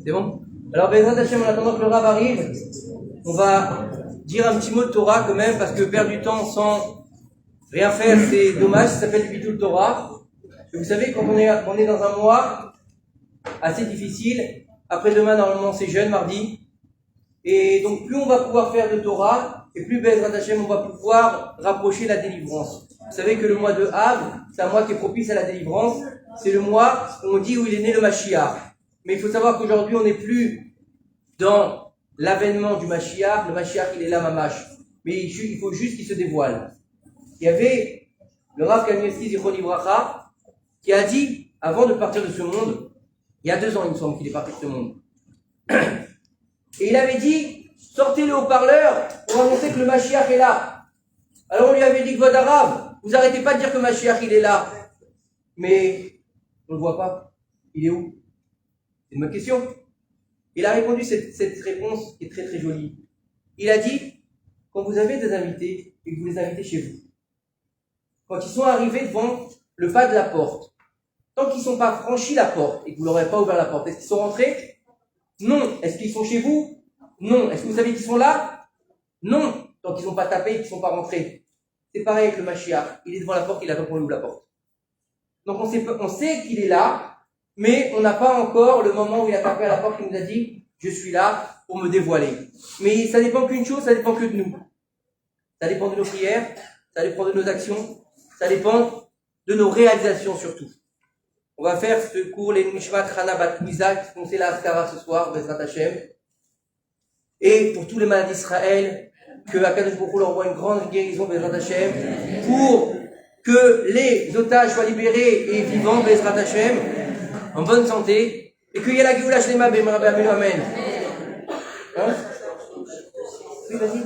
C'est bon? Alors, Bezrat Hashem, en attendant que le Rav arrive, on va dire un petit mot de Torah quand même, parce que perdre du temps sans rien faire, c'est dommage. Ça s'appelle du Bitul Torah. Et vous savez, quand on est dans un mois assez difficile, après-demain, normalement, c'est jeûne, mardi. Et donc, plus on va pouvoir faire de Torah, et plus Bezrat Hashem, on va pouvoir rapprocher la délivrance. Vous savez que le mois de Av, c'est un mois qui est propice à la délivrance. C'est le mois où on dit où il est né le Mashiach. Mais il faut savoir qu'aujourd'hui, on n'est plus dans l'avènement du Mashiach. Le Mashiach, il est là, mamash. Mais il faut juste qu'il se dévoile. Il y avait le Rav Kanievski Zichron Livracha qui a dit, avant de partir de ce monde, il y a 2 ans, il me semble qu'il est parti de ce monde. Et il avait dit, sortez le haut-parleur pour annoncer que le Mashiach est là. Alors on lui avait dit, Kvod Arav, vous arrêtez pas de dire que le Mashiach il est là. Mais on ne le voit pas. Il est où? C'est une bonne question. Il a répondu cette réponse qui est très très jolie. Il a dit, quand vous avez des invités et que vous les invitez chez vous, quand ils sont arrivés devant le pas de la porte, tant qu'ils ne sont pas franchis la porte et que vous leur avez pas ouvert la porte, est-ce qu'ils sont rentrés? Non. Est-ce qu'ils sont chez vous? Non. Est-ce que vous savez qu'ils sont là? Non. Tant qu'ils n'ont pas tapé et qu'ils ne sont pas rentrés. C'est pareil avec le Mashiach. Il est devant la porte, il attend qu'on lui ouvre la porte. Donc on sait qu'il est là, mais on n'a pas encore le moment où il a tapé à la porte et nous a dit « Je suis là pour me dévoiler ». Mais ça dépend qu'une chose, ça dépend que de nous. Ça dépend de nos prières, ça dépend de nos actions, ça dépend de nos réalisations surtout. On va faire ce cours, les Nishmat Chana Bat Mizak, on sait la Askara ce soir, Bezrat Hashem. Et pour tous les malades d'Israël, que Akadosh Baruch Hu leur envoie une grande guérison, Bezrat Hashem, pour que les otages soient libérés et vivants, Bezrat Hashem, en bonne santé, et qu'il y ait la Géoula Shlema, B'Marabe Amenu Amen. Hein? Oui, vas-y.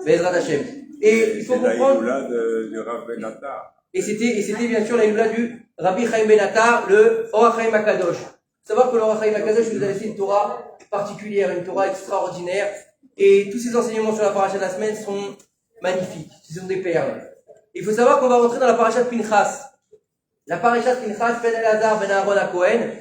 Bezrat Hashem. Et il faut comprendre. Du Rav Ben Attar. Et c'était bien sûr la Géoula du Rabbi Chaim Ben Attar, le Or HaChaim HaKadosh. Il faut savoir que le Or HaChaim HaKadosh nous a laissé une Torah particulière, une Torah extraordinaire. Et tous ces enseignements sur la paracha de la semaine sont magnifiques. Ce sont des perles. Il faut savoir qu'on va rentrer dans la paracha de Pinchas. La paracha de Pinchas, Ben Elazar, Ben Aaron à Cohen.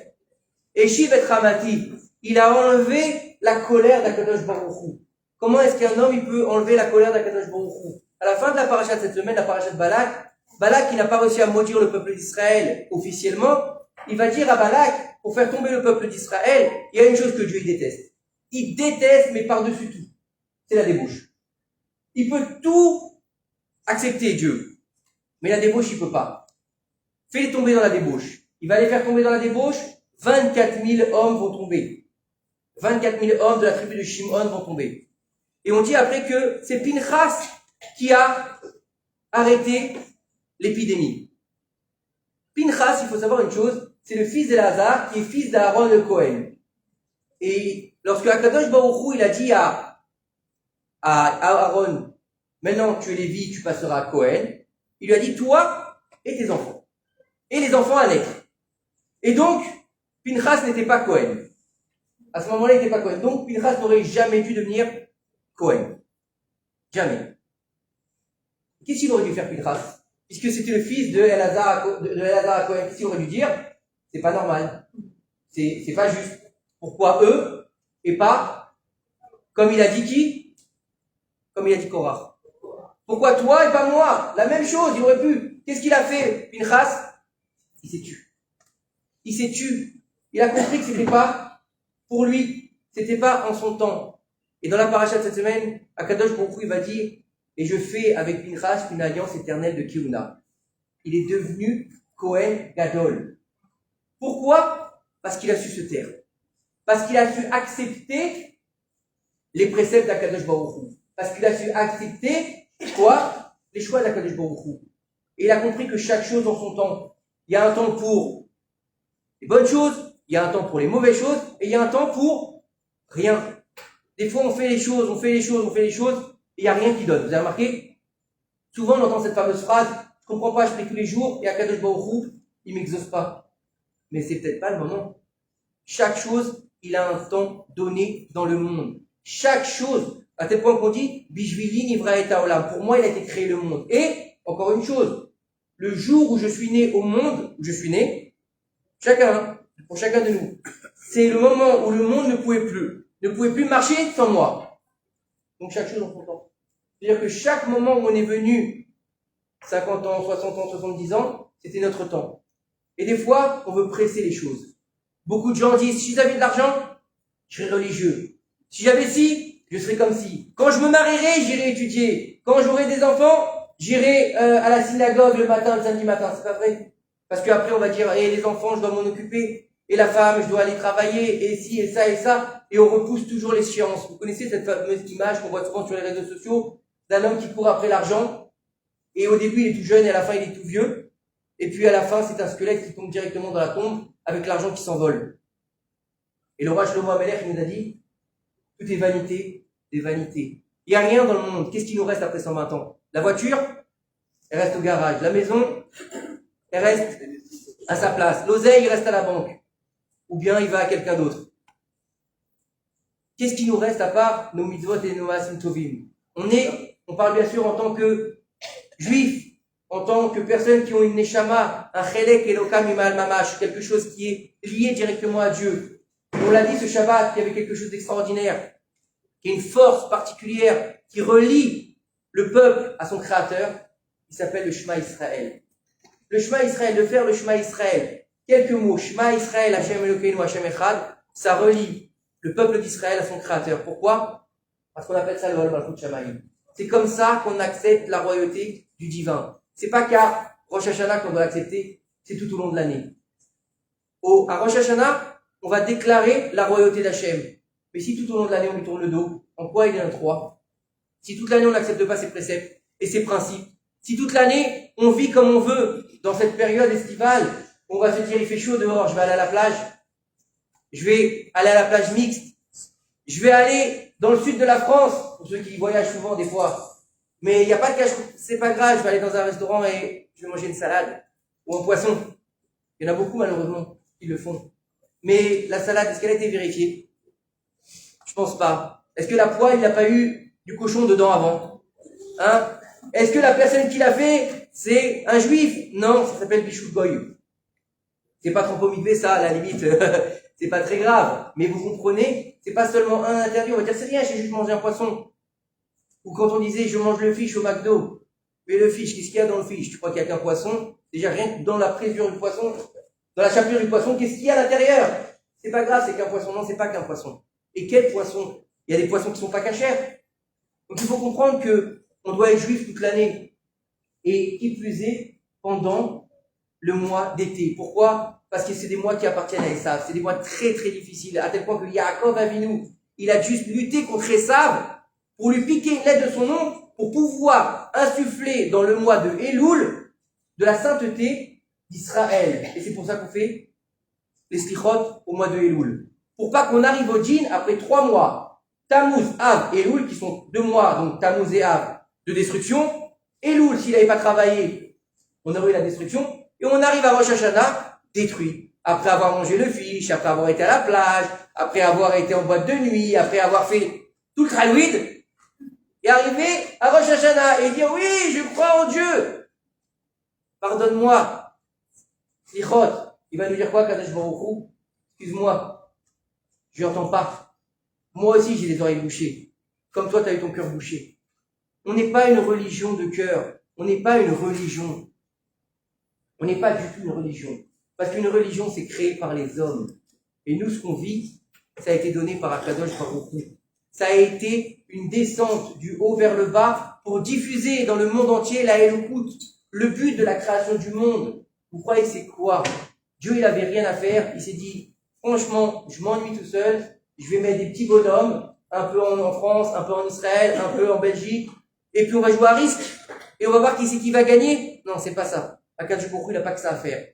Et Shiv et Ramati, il a enlevé la colère d'Akadosh Baruch Hu. Comment est-ce qu'un homme il peut enlever la colère d'Akadosh Baruch Hu? À la fin de la paracha de cette semaine, la paracha de Balak qui n'a pas réussi à maudire le peuple d'Israël officiellement, il va dire à Balak, pour faire tomber le peuple d'Israël, il y a une chose que Dieu il déteste. Il déteste, mais par-dessus tout. C'est la débauche. Il peut tout accepter, Dieu. Mais la débauche, il peut pas. Fais-les tomber dans la débauche. Il va les faire tomber dans la débauche. 24 000 hommes vont tomber. 24 000 hommes de la tribu de Shimon vont tomber. Et on dit après que c'est Pinchas qui a arrêté l'épidémie. Pinchas, il faut savoir une chose, c'est le fils d'Elazar qui est fils d'Aaron le Cohen. Et lorsque Akadosh Baruch Hu, il a dit à Aaron, maintenant tu es Lévi, tu passeras à Cohen, il lui a dit toi et tes enfants. Et les enfants à naître. Et donc, Pinchas n'était pas Cohen. À ce moment-là, il n'était pas Cohen. Donc, Pinchas n'aurait jamais dû devenir Cohen. Jamais. Qu'est-ce qu'il aurait dû faire, Pinchas? Puisque c'était le fils de Elazar à Cohen, qu'est-ce qu'il aurait dû dire? C'est pas normal. C'est pas juste. Pourquoi eux et pas, comme il a dit qui? Comme il a dit Korah. Pourquoi toi et pas moi? La même chose, il aurait pu. Qu'est-ce qu'il a fait, Pinchas? Il s'est tué. Il s'est tué. Il a compris que c'était pas pour lui. C'était pas en son temps. Et dans la paracha de cette semaine, Akadosh Baruch Hu, il va dire, et je fais avec Pinchas une alliance éternelle de Kihuna. Il est devenu Kohen Gadol. Pourquoi? Parce qu'il a su se taire. Parce qu'il a su accepter les préceptes d'Akadosh Baruch Hu. Parce qu'il a su accepter, quoi? Les choix d'Akadosh Baruch Hu. Et il a compris que chaque chose en son temps. Il y a un temps pour les bonnes choses, il y a un temps pour les mauvaises choses, et il y a un temps pour rien. Des fois, on fait les choses, et il n'y a rien qui donne. Vous avez remarqué? Souvent, on entend cette fameuse phrase, je comprends pas, je prie tous les jours, et Akadosh Baruch Hu, il m'exauce pas. Mais c'est peut-être pas le moment. Chaque chose, il a un temps donné dans le monde. Chaque chose, à tel point qu'on dit, Bishvili Nivra et Haolam. Pour moi, il a été créé le monde. Et, encore une chose, le jour où je suis né au monde, où je suis né, chacun, pour chacun de nous, c'est le moment où le monde ne pouvait plus marcher sans moi. Donc chaque chose en son temps. C'est-à-dire que chaque moment où on est venu, 50 ans, 60 ans, 70 ans, c'était notre temps. Et des fois, on veut presser les choses. Beaucoup de gens disent, si j'avais de l'argent, je serais religieux. Si j'avais ci, je serais comme ci. Quand je me marierai, j'irai étudier. Quand j'aurai des enfants, j'irai à la synagogue le matin, le samedi matin. C'est pas vrai. Parce qu'après, on va dire, les enfants, je dois m'en occuper. Et la femme, je dois aller travailler. Et ci, et ça, et ça. Et on repousse toujours l'échéance. Vous connaissez cette fameuse image qu'on voit souvent sur les réseaux sociaux d'un homme qui court après l'argent. Et au début, il est tout jeune et à la fin, il est tout vieux. Et puis à la fin, c'est un squelette qui tombe directement dans la tombe avec l'argent qui s'envole. Et le roi Shlomo Amelech, il nous a dit, tout est vanité, des vanités. Il n'y a rien dans le monde. Qu'est-ce qui nous reste après 120 ans? La voiture, elle reste au garage. La maison, elle reste à sa place. L'oseille, il reste à la banque. Ou bien il va à quelqu'un d'autre. Qu'est-ce qui nous reste à part nos mitzvot et nos maasim tovim? On parle bien sûr en tant que juifs, en tant que personnes qui ont une neshama, un chelek elokam imal mamash, quelque chose qui est lié directement à Dieu. On l'a dit ce Shabbat, qu'il y avait quelque chose d'extraordinaire, qui est une force particulière, qui relie le peuple à son créateur, qui s'appelle le Shema Israël. Le Shema Israël, de faire le Shema Israël, quelques mots, Shema Israël, Hashem Elokeinu, Hashem Echad, ça relie le peuple d'Israël à son créateur. Pourquoi? Parce qu'on appelle ça le Ol Malchut Shamayim. C'est comme ça qu'on accepte la royauté du divin. C'est pas qu'à Rosh Hashanah qu'on doit l'accepter, c'est tout au long de l'année. À Rosh Hashanah, on va déclarer la royauté d'Hachem. Mais si tout au long de l'année on lui tourne le dos, en quoi il est un 3? Si toute l'année on n'accepte pas ses préceptes et ses principes, si toute l'année on vit comme on veut, dans cette période estivale, on va se dire il fait chaud dehors, je vais aller à la plage, je vais aller à la plage mixte, je vais aller dans le sud de la France, pour ceux qui voyagent souvent des fois, mais il n'y a pas de cache, c'est pas grave, je vais aller dans un restaurant et je vais manger une salade, ou un poisson. Il y en a beaucoup malheureusement qui le font. Mais la salade, est-ce qu'elle a été vérifiée? Je pense pas. Est-ce que la poêle, il n'a pas eu du cochon dedans avant? Hein? Est-ce que la personne qui l'a fait, c'est un juif? Non, ça s'appelle Bichout Goy. C'est pas trop pomidé ça, à la limite. C'est pas très grave. Mais vous comprenez, c'est pas seulement un interdit. On va dire, c'est rien, j'ai juste mangé un poisson. Ou quand on disait, je mange le fish au McDo. Mais le fish, qu'est-ce qu'il y a dans le fish? Tu crois qu'il y a qu'un poisson? Déjà, rien que dans la présure du poisson, dans la chapelure du poisson, qu'est-ce qu'il y a à l'intérieur? C'est pas grave, c'est qu'un poisson. Non, c'est pas qu'un poisson. Et quel poisson? Il y a des poissons qui sont pas cachers. Donc il faut comprendre que on doit être juif toute l'année. Et qui plus est, pendant le mois d'été. Pourquoi? Parce que c'est des mois qui appartiennent à Esav. C'est des mois très très difficiles. À tel point que Yaakov Avinu, il a juste lutté contre Esav pour lui piquer une lettre de son nom pour pouvoir insuffler dans le mois de Elul de la sainteté d'Israël. Et c'est pour ça qu'on fait les slichot au mois de Elul. Pour pas qu'on arrive au djinn après 3 mois. Tammuz, Av et Elul, qui sont 2 mois, donc Tammuz et Av, de destruction. Elul, s'il n'avait pas travaillé, on aurait eu la destruction. Et on arrive à Rosh Hashanah, détruit. Après avoir mangé le fish, après avoir été à la plage, après avoir été en boîte de nuit, après avoir fait tout le tralouide, et arriver à Rosh Hashanah et dire, oui, je crois en Dieu. Pardonne-moi. Slichot. Il va nous dire quoi, Kadosh Baruch Hu? Excuse-moi. Je n'entends pas. Moi aussi, j'ai les oreilles bouchées. Comme toi, tu as eu ton cœur bouché. On n'est pas une religion de cœur. On n'est pas une religion. On n'est pas du tout une religion. Parce qu'une religion, c'est créé par les hommes. Et nous, ce qu'on vit, ça a été donné par Akadosh Baruch Hu. Ça a été une descente du haut vers le bas pour diffuser dans le monde entier la Elokout. Le but de la création du monde, vous croyez c'est quoi? Dieu, il avait rien à faire. Il s'est dit, franchement, je m'ennuie tout seul. Je vais mettre des petits bonhommes, un peu en France, un peu en Israël, un peu en Belgique. Et puis on va jouer à risque. Et on va voir qui c'est qui va gagner. Non, c'est pas ça. Akadosh Baruch Hu, il n'a pas que ça à faire.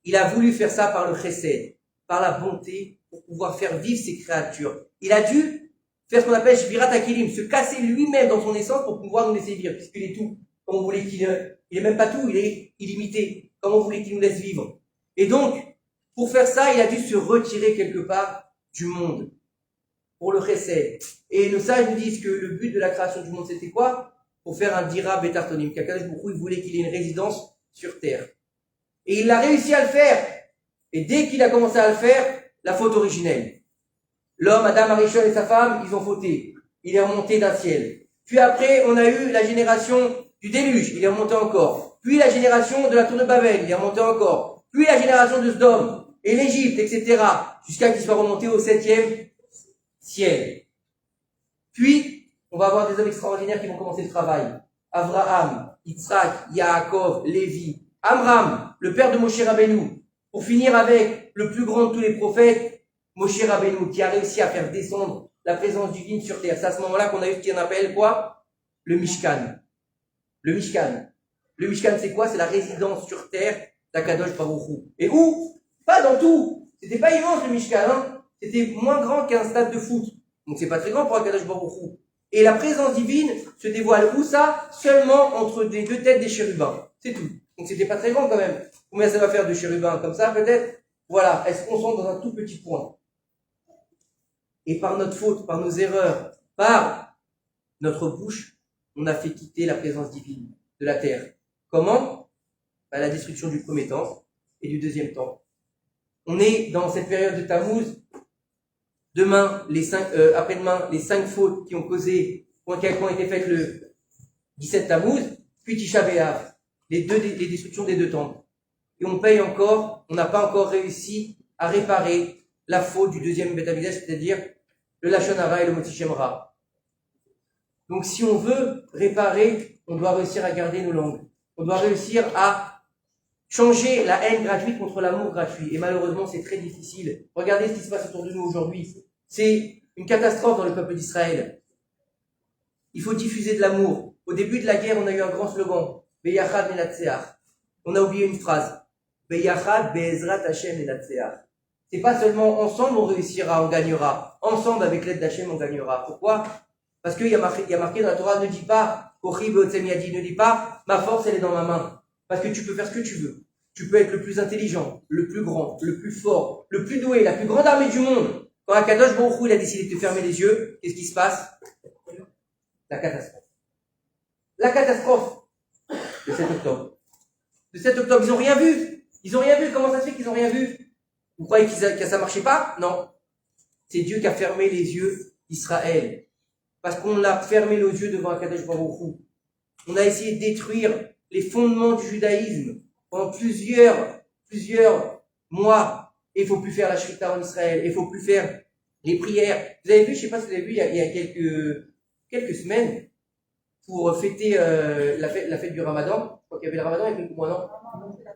Il a voulu faire ça par le chesed, par la bonté, pour pouvoir faire vivre ses créatures. Il a dû faire ce qu'on appelle Shvirat HaKelim, se casser lui-même dans son essence pour pouvoir nous laisser vivre, puisqu'il est tout. Comme on voulait il est même pas tout, il est illimité. Comme on voulait qu'il nous laisse vivre. Et donc, pour faire ça, il a dû se retirer quelque part du monde. Pour le chesed. Et nos sages nous disent que le but de la création du monde, c'était quoi? pour faire un dira betartonim, qu'Akadosh Baruch Hu, il voulait qu'il ait une résidence sur terre. Et il a réussi à le faire. Et dès qu'il a commencé à le faire, la faute originelle. L'homme, Adam Arishon et sa femme, ils ont fauté. Il est remonté d'un ciel. Puis après, on a eu la génération du déluge, il est remonté encore. Puis la génération de la tour de Babel, il est remonté encore. Puis la génération de Sodome et l'Égypte, etc. Jusqu'à qu'il soit remonté au 7e ciel. Puis, on va avoir des hommes extraordinaires qui vont commencer le travail. Abraham, Yitzhak, Yaakov, Lévi, Amram, le père de Moshe Rabbeinu. Pour finir avec le plus grand de tous les prophètes, Moshe Rabbeinu, qui a réussi à faire descendre la présence divine sur terre. C'est à ce moment-là qu'on a eu ce qu'on appelle quoi? Le Mishkan. Le Mishkan. Le Mishkan, c'est quoi? C'est la résidence sur terre d'Akadosh Baruch Hu. Et où? Pas dans tout. C'était pas immense le Mishkan, hein. C'était moins grand qu'un stade de foot. Donc c'est pas très grand pour Akadosh Baruch Hu. Et la présence divine se dévoile où ça? Seulement entre les deux têtes des chérubins. C'est tout. Donc c'était pas très grand quand même. Combien ça va faire de chérubins comme ça peut-être? Voilà, elle se concentre dans un tout petit point. Et par notre faute, par nos erreurs, par notre bouche, on a fait quitter la présence divine de la terre. Comment? La destruction du premier temps et du deuxième temps. On est dans cette période de Tammuz. Demain, après-demain, les 5 fautes qui ont causé, qui ont été faites le 17 Tammuz, puis Tisha B'Av, les destructions des 2 temples. Et on paye encore, on n'a pas encore réussi à réparer la faute du deuxième Beth Amikdash, c'est-à-dire le Lashon Hara et le Motzi Shem Ra. Donc si on veut réparer, on doit réussir à garder nos langues. On doit réussir à changer la haine gratuite contre l'amour gratuit. Et malheureusement, c'est très difficile. Regardez ce qui se passe autour de nous aujourd'hui. C'est une catastrophe dans le peuple d'Israël. Il faut diffuser de l'amour. Au début de la guerre, on a eu un grand slogan. Beyachad Menatseach. On a oublié une phrase. Beyachad Be'ezrat Hashem Menatseach. C'est pas seulement ensemble on réussira, on gagnera. Ensemble, avec l'aide d'Hachem, on gagnera. Pourquoi? Parce qu'il y a marqué dans la Torah, ne dis pas, Kochi Be'otzem Yadi, ne dis pas, ma force, elle est dans ma main. Parce que tu peux faire ce que tu veux. Tu peux être le plus intelligent, le plus grand, le plus fort, le plus doué, la plus grande armée du monde. Quand Akadosh Baruch Hu, il a décidé de te fermer les yeux, qu'est-ce qui se passe? La catastrophe. La catastrophe de 7 octobre. De 7 octobre, ils ont rien vu. Ils ont rien vu. Comment ça se fait qu'ils ont rien vu? Vous croyez que ça marchait pas? Non. C'est Dieu qui a fermé les yeux d'Israël. Parce qu'on a fermé nos yeux devant Akadosh Baruch Hu. On a essayé de détruire les fondements du judaïsme pendant plusieurs mois. Et il faut plus faire la shrita en Israël. Il faut plus faire les prières. Vous avez vu, je sais pas si vous avez vu, il y a quelques semaines, pour fêter la fête du Ramadan. Je crois qu'il y avait le Ramadan il y a quelques mois, non?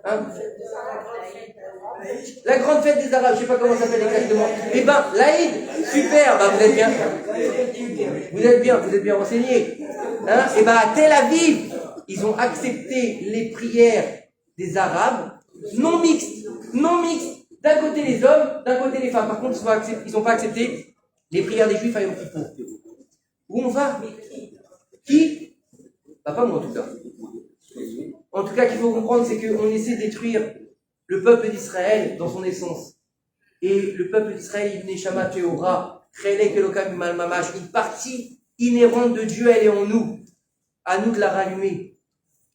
Hein? La grande fête des Arabes, je sais pas comment ça s'appelle exactement. Eh ben, l'Aïd, super, vous êtes bien. Vous êtes bien renseignés. Hein? Eh ben, à Tel Aviv, ils ont accepté les prières des Arabes non mixtes. D'un côté les hommes, d'un côté les femmes. Par contre, ils n'ont pas accepté les prières des Juifs à Yom Kippour. Où on va? Qui? Pas moi en tout cas. En tout cas, qu'il faut comprendre, c'est qu'on essaie de détruire le peuple d'Israël dans son essence. Et le peuple d'Israël, il Neshama Teora, Chelek Elokam Mal Mamash, une partie inhérente de Dieu, elle est en nous. À nous de la rallumer.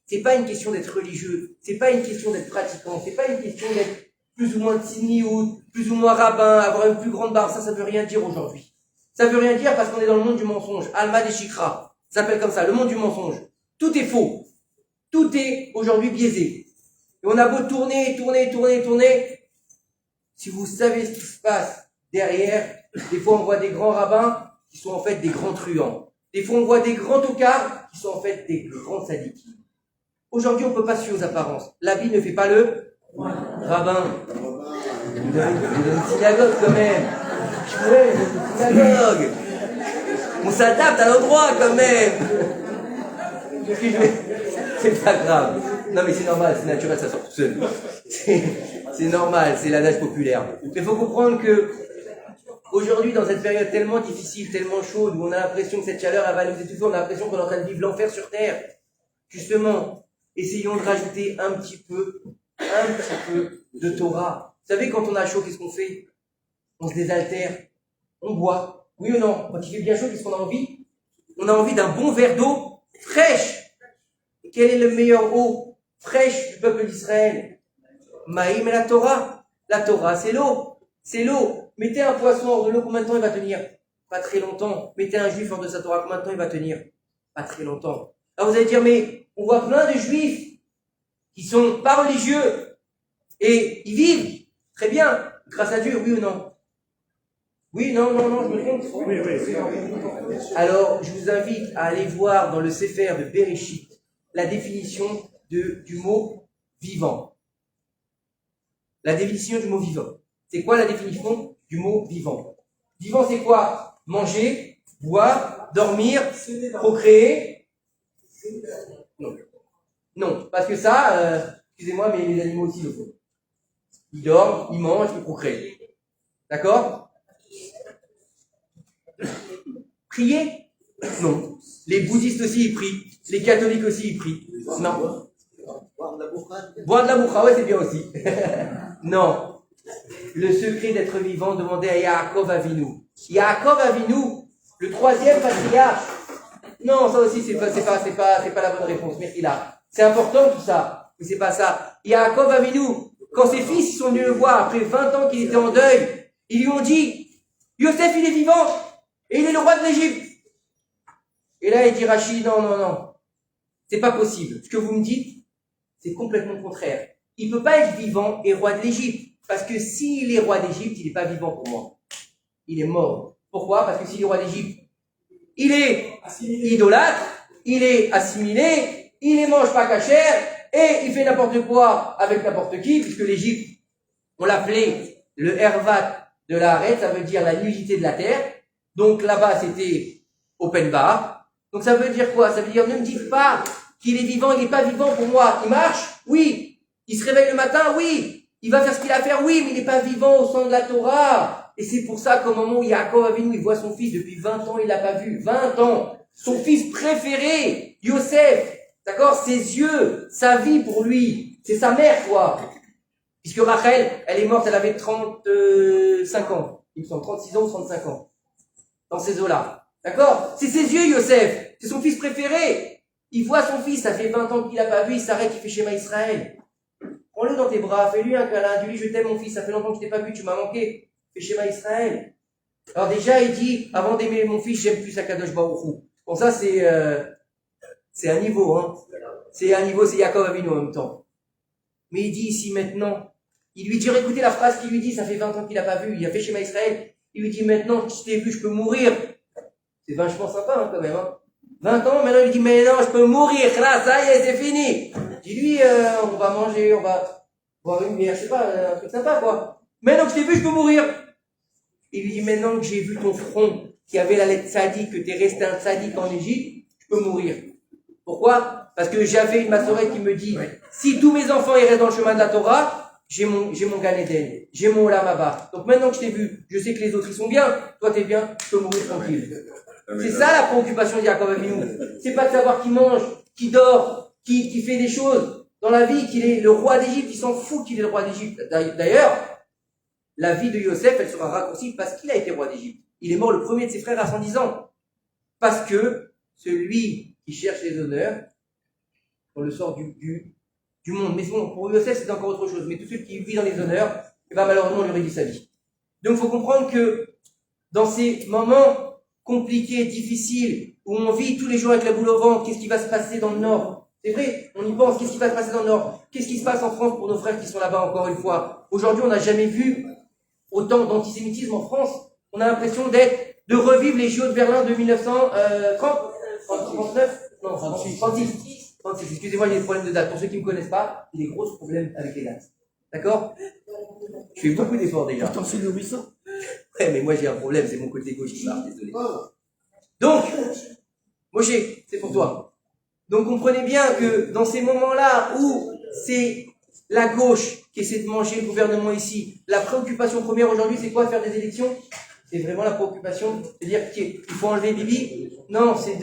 C'est pas une question d'être religieux, c'est pas une question d'être pratiquant, c'est pas une question d'être plus ou moins tsiniout, plus ou moins rabbin, avoir une plus grande barbe, ça veut rien dire aujourd'hui. Ça veut rien dire parce qu'on est dans le monde du mensonge. Alma des Shikra, ça s'appelle comme ça, le monde du mensonge. Tout est faux. Tout est aujourd'hui biaisé. Et on a beau tourner. Si vous savez ce qui se passe derrière, des fois on voit des grands rabbins qui sont en fait des grands truands. Des fois on voit des grands tocards qui sont en fait des grands sadiques. Aujourd'hui on peut pas suivre aux apparences. La vie ne fait pas le rabbin. Vous avez une synagogue quand même. Ouais, une synagogue. On s'adapte à l'endroit quand même. C'est pas grave. Non mais c'est normal, c'est naturel, ça sort tout seul. C'est normal, c'est l'adage populaire. Mais il faut comprendre que aujourd'hui, dans cette période tellement difficile, tellement chaude, où on a l'impression que cette chaleur elle va nous étouffer, on a l'impression qu'on est en train de vivre l'enfer sur terre. Justement, essayons de rajouter un petit peu de Torah. Vous savez, quand on a chaud, qu'est-ce qu'on fait? On se désaltère, on boit. Oui ou non? Quand il fait bien chaud, qu'est-ce qu'on a envie? On a envie d'un bon verre d'eau fraîche. Et quelle est le meilleur eau fraîche du peuple d'Israël? Maïm et la Torah. La Torah, c'est l'eau. C'est l'eau. Mettez un poisson hors de l'eau, combien de temps il va tenir? Pas très longtemps. Mettez un juif hors de sa Torah, combien de temps il va tenir? Pas très longtemps. Alors vous allez dire, mais on voit plein de juifs qui sont pas religieux et ils vivent très bien, grâce à Dieu, oui ou non? Oui, non, je me trompe. Oui. Alors, je vous invite à aller voir dans le Sefer de Bereshit la définition du mot vivant. La définition du mot vivant. C'est quoi la définition du mot vivant? Vivant, c'est quoi? Manger, boire, dormir, procréer? Non, parce que ça, excusez-moi, mais les animaux aussi le font. Ils dorment, ils mangent, ils procréent. D'accord? Prier? Non. Les bouddhistes aussi, ils prient. Les catholiques aussi, ils prient. Non. Boire de la bourra, ouais, c'est bien aussi. Non. Le secret d'être vivant, demandez à Yaakov Avinu. Yaakov Avinu, le troisième patriarche. Non, ça aussi, c'est pas la bonne réponse. Merci là. C'est important tout ça. Mais c'est pas ça. Yaakov Avinu, quand ses fils sont venus le voir après 20 ans qu'il était en deuil, ils lui ont dit, Yosef, il est vivant, et il est le roi de l'Égypte. Et là, il dit Rachid, non. C'est pas possible. Ce que vous me dites, c'est complètement contraire. Il peut pas être vivant et roi de l'Égypte. Parce que s'il est roi d'Égypte, il n'est pas vivant pour moi. Il est mort. Pourquoi? Parce que s'il est roi d'Égypte, il est idolâtre, il est assimilé, il ne mange pas cachère, et il fait n'importe quoi avec n'importe qui, puisque l'Égypte, on l'appelait le Hervat de la Hareth, ça veut dire la nudité de la terre. Donc là-bas, c'était open bar. Donc ça veut dire quoi? Ça veut dire, ne me dites pas qu'il est vivant, il n'est pas vivant pour moi. Il marche? Oui. Il se réveille le matin? Oui. Il va faire ce qu'il a à faire? Oui, mais il n'est pas vivant au sein de la Torah. Et c'est pour ça qu'au moment où Yaakov Avinu, il voit son fils depuis 20 ans, il l'a pas vu. 20 ans. Son fils préféré, Yosef. D'accord? Ses yeux, sa vie pour lui. C'est sa mère, quoi. Puisque Rachel, elle est morte, elle avait 35 ans. Il me semble 36 ans ou 35 ans. Dans ces eaux-là. D'accord? C'est ses yeux, Yosef. C'est son fils préféré. Il voit son fils, ça fait 20 ans qu'il l'a pas vu, il s'arrête, il fait Shema Israël. Prends-le dans tes bras, fais-lui un câlin, dis-lui, je t'aime mon fils, ça fait longtemps que je t'ai pas vu, tu m'as manqué. Fais Shema Israël. Alors déjà, il dit, avant d'aimer mon fils, j'aime plus Akadosh Baruch Hu. Bon, ça, c'est un niveau, hein. C'est un niveau, c'est Yaakov Avinu en même temps. Mais il dit ici maintenant, il lui dit, écoutez la phrase qu'il lui dit, ça fait 20 ans qu'il a pas vu, il a fait Shema Israël. Il lui dit, maintenant que je t'ai vu, je peux mourir. C'est vachement sympa, hein, quand même, hein. 20 ans, maintenant il dit, mais non, je peux mourir, là, ça y est, c'est fini. Dis-lui, on va manger, on va boire une bière, je sais pas, un truc sympa, quoi. Maintenant que je t'ai vu, je peux mourir. Il lui dit, maintenant que j'ai vu ton front, qui avait la lettre sadique, que t'es resté un sadique en Égypte, je peux mourir. Pourquoi? Parce que j'avais une massorette qui me dit, si tous mes enfants, ils restent dans le chemin de la Torah, j'ai mon Gan Eden, j'ai mon Olam Haba. Donc maintenant que je t'ai vu, je sais que les autres, ils sont bien, toi t'es bien, je peux mourir tranquille. C'est ça la préoccupation de Yaakov Avinu. C'est pas de savoir qui mange, qui dort, qui fait des choses dans la vie, qu'il est le roi d'Égypte, il s'en fout qu'il est le roi d'Égypte. D'ailleurs, la vie de Yosef, elle sera raccourcie parce qu'il a été roi d'Égypte. Il est mort le premier de ses frères à 110 ans. Parce que celui qui cherche les honneurs, on le sort du monde. Mais bon, pour Yosef, c'est encore autre chose. Mais tout celui qui vit dans les honneurs, malheureusement, on lui réduit sa vie. Donc, il faut comprendre que dans ces moments compliqués, difficiles, où on vit tous les jours avec la boule au ventre, qu'est-ce qui va se passer dans le Nord? C'est vrai, on y pense, qu'est-ce qui va se passer dans le Nord? Qu'est-ce qui se passe en France pour nos frères qui sont là-bas encore une fois? Aujourd'hui, on n'a jamais vu autant d'antisémitisme en France. On a l'impression de revivre les JO de Berlin de 1930, 39, non, 36. Excusez-moi, il y a des problèmes de date. Pour ceux qui ne me connaissent pas, il y a des gros problèmes avec les dates. D'accord? Je fais beaucoup d'efforts déjà. Pourtant, c'est nourrissant. Ouais, mais moi j'ai un problème, c'est mon côté gauche qui parle, désolé. Donc, Moshe, c'est pour toi. Donc comprenez bien que dans ces moments-là où c'est la gauche qui essaie de manger le gouvernement ici, la préoccupation première aujourd'hui, c'est quoi? Faire des élections? C'est vraiment la préoccupation, c'est-à-dire qu'il faut enlever Bibi? Non, c'est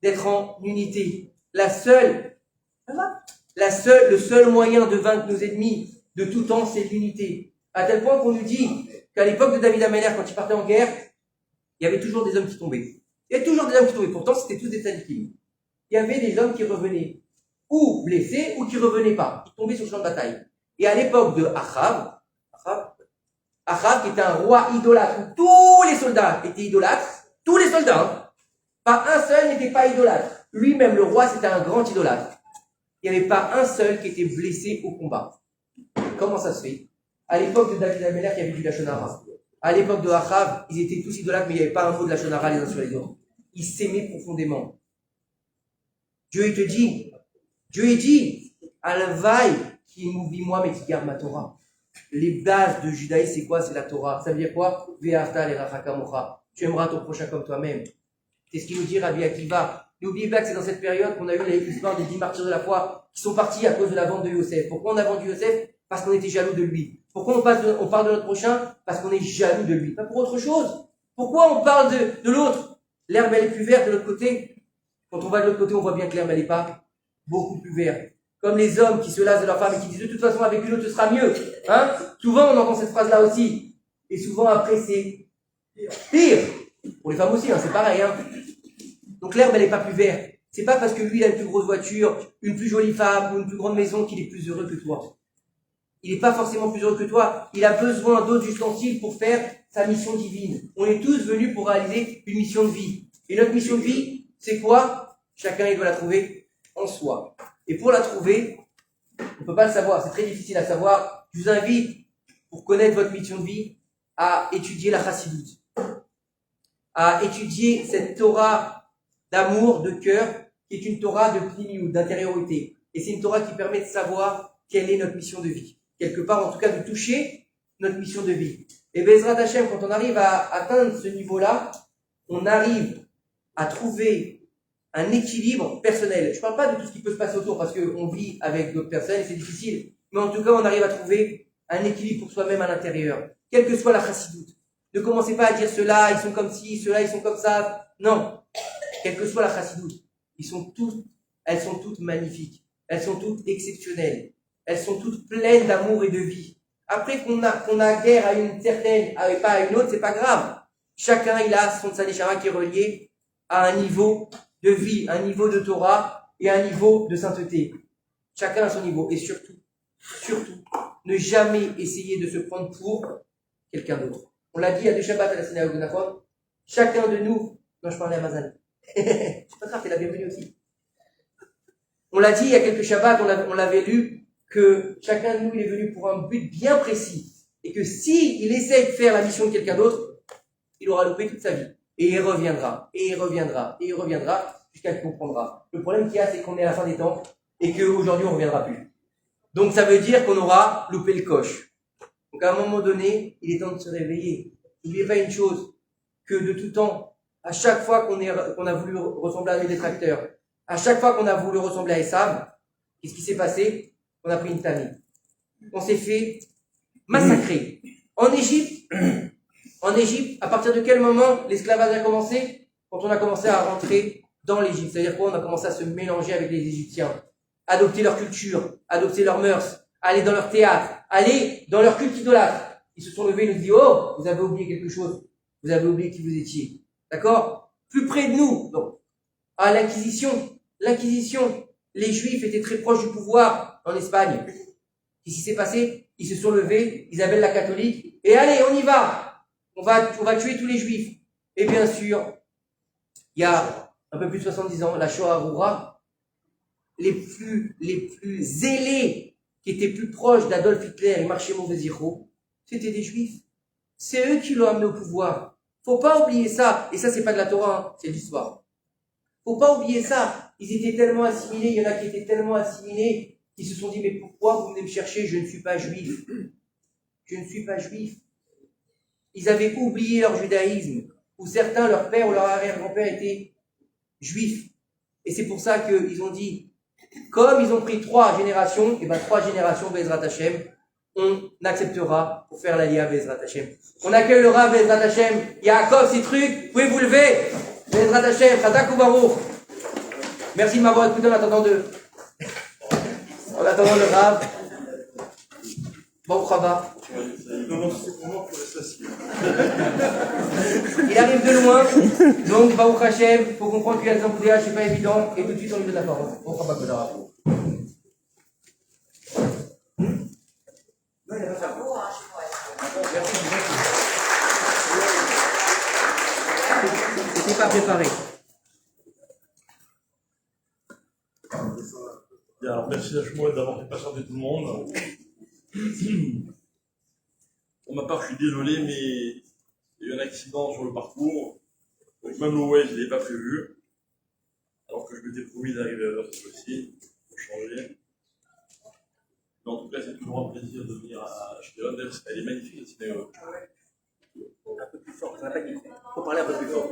d'être en unité. Le seul moyen de vaincre nos ennemis de tout temps, c'est l'unité. À tel point qu'on nous dit qu'à l'époque de David Ameller, quand il partait en guerre, il y avait toujours des hommes qui tombaient. Il y avait toujours des hommes qui tombaient. Pourtant, c'était tous des tzadikim. il y avait des hommes qui revenaient ou blessés ou qui revenaient pas, qui tombaient sur le champ de bataille. Et à l'époque de Achav, qui était un roi idolâtre, où tous les soldats étaient idolâtres, tous les soldats, hein, pas un seul n'était pas idolâtre. Lui-même, le roi, c'était un grand idolâtre. Il n'y avait pas un seul qui était blessé au combat. Comment ça se fait? À l'époque de David Améler, il y avait du Lachon Hara. À l'époque de Achav, ils étaient tous idolâtres, mais il n'y avait pas un mot de Lachon Hara les uns sur les autres. Ils s'aimaient profondément. Dieu, il dit, Alvaï, qui m'oublie moi, mais qui garde ma Torah. Les bases de judaïsme, c'est quoi? C'est la Torah. Ça veut dire quoi? Ve'afta l'erachaka mocha. Tu aimeras ton prochain comme toi-même. C'est ce qu'il nous dit Rabbi Akiva. N'oubliez pas que c'est dans cette période qu'on a eu l'histoire des 10 martyrs de la foi qui sont partis à cause de la vente de Yosef. Pourquoi on a vendu Yosef? Parce qu'on était jaloux de lui. Pourquoi on parle de notre prochain? Parce qu'on est jaloux de lui. Pas pour autre chose. Pourquoi on parle de l'autre? L'herbe, elle est plus verte de l'autre côté. Quand on va de l'autre côté, on voit bien que l'herbe, elle n'est pas beaucoup plus verte. Comme les hommes qui se lassent de leur femme et qui disent de toute façon avec une autre ce sera mieux. Hein? Souvent on entend cette phrase-là aussi. Et souvent après c'est pire. Pour les femmes aussi, hein, c'est pareil. Hein? Donc l'herbe elle n'est pas plus verte. C'est pas parce que lui il a une plus grosse voiture, une plus jolie femme ou une plus grande maison qu'il est plus heureux que toi. Il n'est pas forcément plus heureux que toi. Il a besoin d'autres ustensiles pour faire sa mission divine. On est tous venus pour réaliser une mission de vie. Et notre mission de vie, c'est quoi? Chacun il doit la trouver en soi. Et pour la trouver, on ne peut pas le savoir, c'est très difficile à savoir. Je vous invite, pour connaître votre mission de vie, à étudier la Chassidut, à étudier cette Torah d'amour, de cœur, qui est une Torah de pnimiut, d'intériorité. Et c'est une Torah qui permet de savoir quelle est notre mission de vie. Quelque part, en tout cas, de toucher notre mission de vie. Et Bezrat Hashem, quand on arrive à atteindre ce niveau-là, on arrive à trouver un équilibre personnel. Je ne parle pas de tout ce qui peut se passer autour parce qu'on vit avec d'autres personnes et c'est difficile. Mais en tout cas, on arrive à trouver un équilibre pour soi-même à l'intérieur. Quelle que soit la chassidoute. Ne commencez pas à dire ceux-là, ils sont comme ci, ceux-là, ils sont comme ça. Non. Quelle que soit la chassidoute. Elles sont toutes magnifiques. Elles sont toutes exceptionnelles. Elles sont toutes pleines d'amour et de vie. Après qu'on a guerre à une certaine, et pas à une autre, c'est pas grave. Chacun, il a son Tsaneshama qui est relié à un niveau de vie, un niveau de Torah et un niveau de sainteté. Chacun a son niveau. Et surtout, ne jamais essayer de se prendre pour quelqu'un d'autre. On l'a dit il y a 2 Shabbats à la synagogue de Nahon. Chacun de nous, non, je parlais à Mazal. C'est pas grave, t'es la bienvenue aussi. On l'a dit il y a quelques Shabbats, on l'avait lu, que chacun de nous, il est venu pour un but bien précis. Et que s'il essaie de faire la mission de quelqu'un d'autre, il aura loupé toute sa vie. Et il reviendra, jusqu'à ce qu'il comprendra. Le problème qu'il y a, c'est qu'on est à la fin des temps, et qu'aujourd'hui, on ne reviendra plus. Donc, ça veut dire qu'on aura loupé le coche. Donc, à un moment donné, il est temps de se réveiller. N'oubliez pas une chose, que de tout temps, à chaque fois qu'on a voulu ressembler à mes détracteurs, à chaque fois qu'on a voulu ressembler à Esav, qu'est-ce qui s'est passé? On a pris une tannée. On s'est fait massacrer. En Égypte, à partir de quel moment l'esclavage a commencé? Quand on a commencé à rentrer dans l'Égypte. C'est-à-dire quoi? On a commencé à se mélanger avec les Égyptiens. Adopter leur culture, adopter leurs mœurs, aller dans leur théâtre, aller dans leur culte idolâtre. Ils se sont levés et nous disent, oh, vous avez oublié quelque chose. Vous avez oublié qui vous étiez. D'accord? Plus près de nous. Donc, à l'Inquisition, les Juifs étaient très proches du pouvoir en Espagne. Qu'est-ce qui s'est passé? Ils se sont levés, Isabelle la catholique, et allez, on y va! On va tuer tous les Juifs. Et bien sûr, il y a un peu plus de 70 ans, la Shoah Arura, les plus zélés, qui étaient plus proches d'Adolf Hitler et Marshemo Veziro, c'était des Juifs. C'est eux qui l'ont amené au pouvoir. Faut pas oublier ça. Et ça, c'est pas de la Torah, hein, c'est de l'histoire. Faut pas oublier ça. Ils étaient tellement assimilés, il y en a qui étaient tellement assimilés, qui se sont dit, mais pourquoi vous venez me chercher? Je ne suis pas juif. Je ne suis pas juif. Ils avaient oublié leur judaïsme, ou certains, leur père ou leur arrière-grand-père étaient juifs. Et c'est pour ça qu'ils ont dit, comme ils ont pris 3 générations, et ben 3 générations, Bezrat Hashem, on acceptera pour faire l'Aliyah Bezrat Hashem. On accueille le Rav Bezrat Hashem, Yaakov Citruc, pouvez vous lever? Bezrat Hashem, Chazak ou Baruch. Merci de m'avoir écouté en attendant le Rav. Bon, Chava. Non, c'est pour moi pour les associer. Il arrive de loin, donc Baruch Hashem, il faut comprendre qu'il y a des embouteillages, c'est pas évident, et tout de suite on lui donne la parole. On ne prend pas que la rapport. C'était pas préparé. Bien, alors merci à Shmuel d'avoir fait patienter tout le monde. Pour ma part, je suis désolé, mais il y a eu un accident sur le parcours. Donc même l'OL, je ne l'ai pas prévu. Alors que je m'étais promis d'arriver à l'heure cette fois-ci, pour changer. Mais en tout cas, c'est toujours un plaisir de venir à Ashkelon. Elle est magnifique, cette synagogue. Un peu plus fort, ça n'a pas dit. Il faut parler un peu plus fort.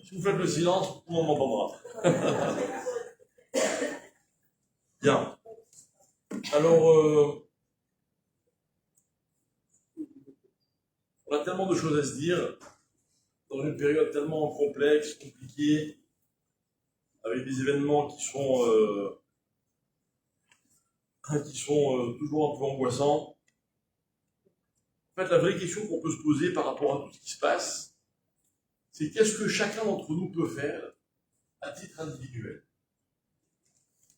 Si vous faites le silence, tout le monde m'entendra. Bien. Alors, on a tellement de choses à se dire, dans une période tellement complexe, compliquée, avec des événements qui sont toujours un peu angoissants. En fait, la vraie question qu'on peut se poser par rapport à tout ce qui se passe, c'est qu'est-ce que chacun d'entre nous peut faire à titre individuel.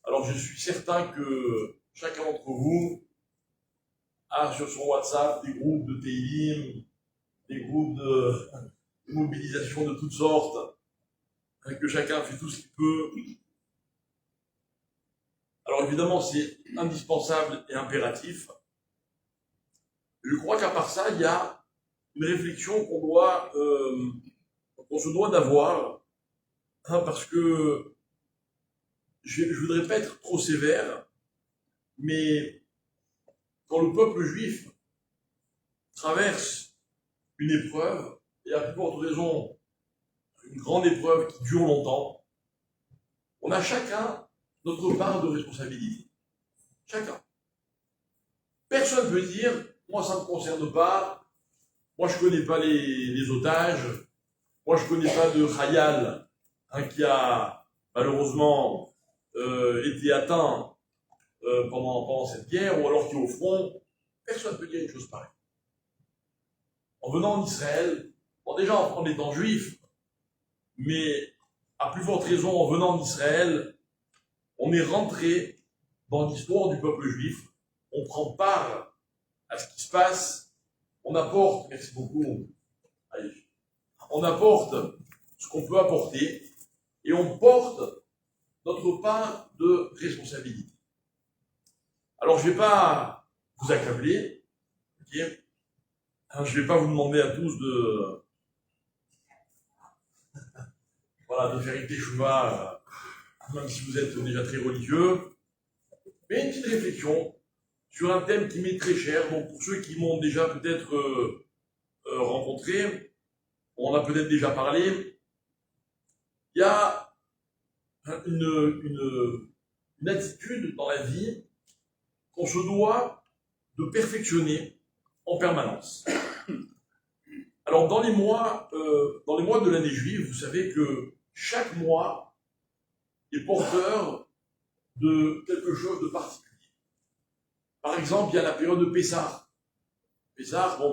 Alors, je suis certain que chacun d'entre vous a sur son WhatsApp des groupes de Teilim, des groupes de mobilisation de toutes sortes, que chacun fait tout ce qu'il peut. Alors évidemment, c'est indispensable et impératif. Je crois qu'à part ça, il y a une réflexion qu'on se doit d'avoir, parce que je ne voudrais pas être trop sévère, mais quand le peuple juif traverse une épreuve, et à plus forte raison, une grande épreuve qui dure longtemps, on a chacun notre part de responsabilité. Chacun. Personne ne peut dire, moi ça ne me concerne pas, moi je ne connais pas les otages, moi je ne connais pas de Khayal qui a malheureusement été atteint pendant cette guerre, ou alors qui est au front. Personne ne peut dire une chose pareille. En venant en Israël, bon déjà en étant juif, mais à plus forte raison en venant en Israël, on est rentré dans l'histoire du peuple juif, on prend part à ce qui se passe, on apporte, merci beaucoup, allez, on apporte ce qu'on peut apporter, et on porte notre part de responsabilité. Alors je ne vais pas vous accabler, okay. Je ne vais pas vous demander à tous de faire une teshuva, même si vous êtes déjà très religieux, mais une petite réflexion sur un thème qui m'est très cher. Donc pour ceux qui m'ont déjà peut-être rencontré, on en a peut-être déjà parlé, il y a une attitude dans la vie qu'on se doit de perfectionner en permanence. Alors dans les mois de l'année juive, vous savez que chaque mois est porteur de quelque chose de particulier. Par exemple, il y a la période de Pessah. Pessah, tout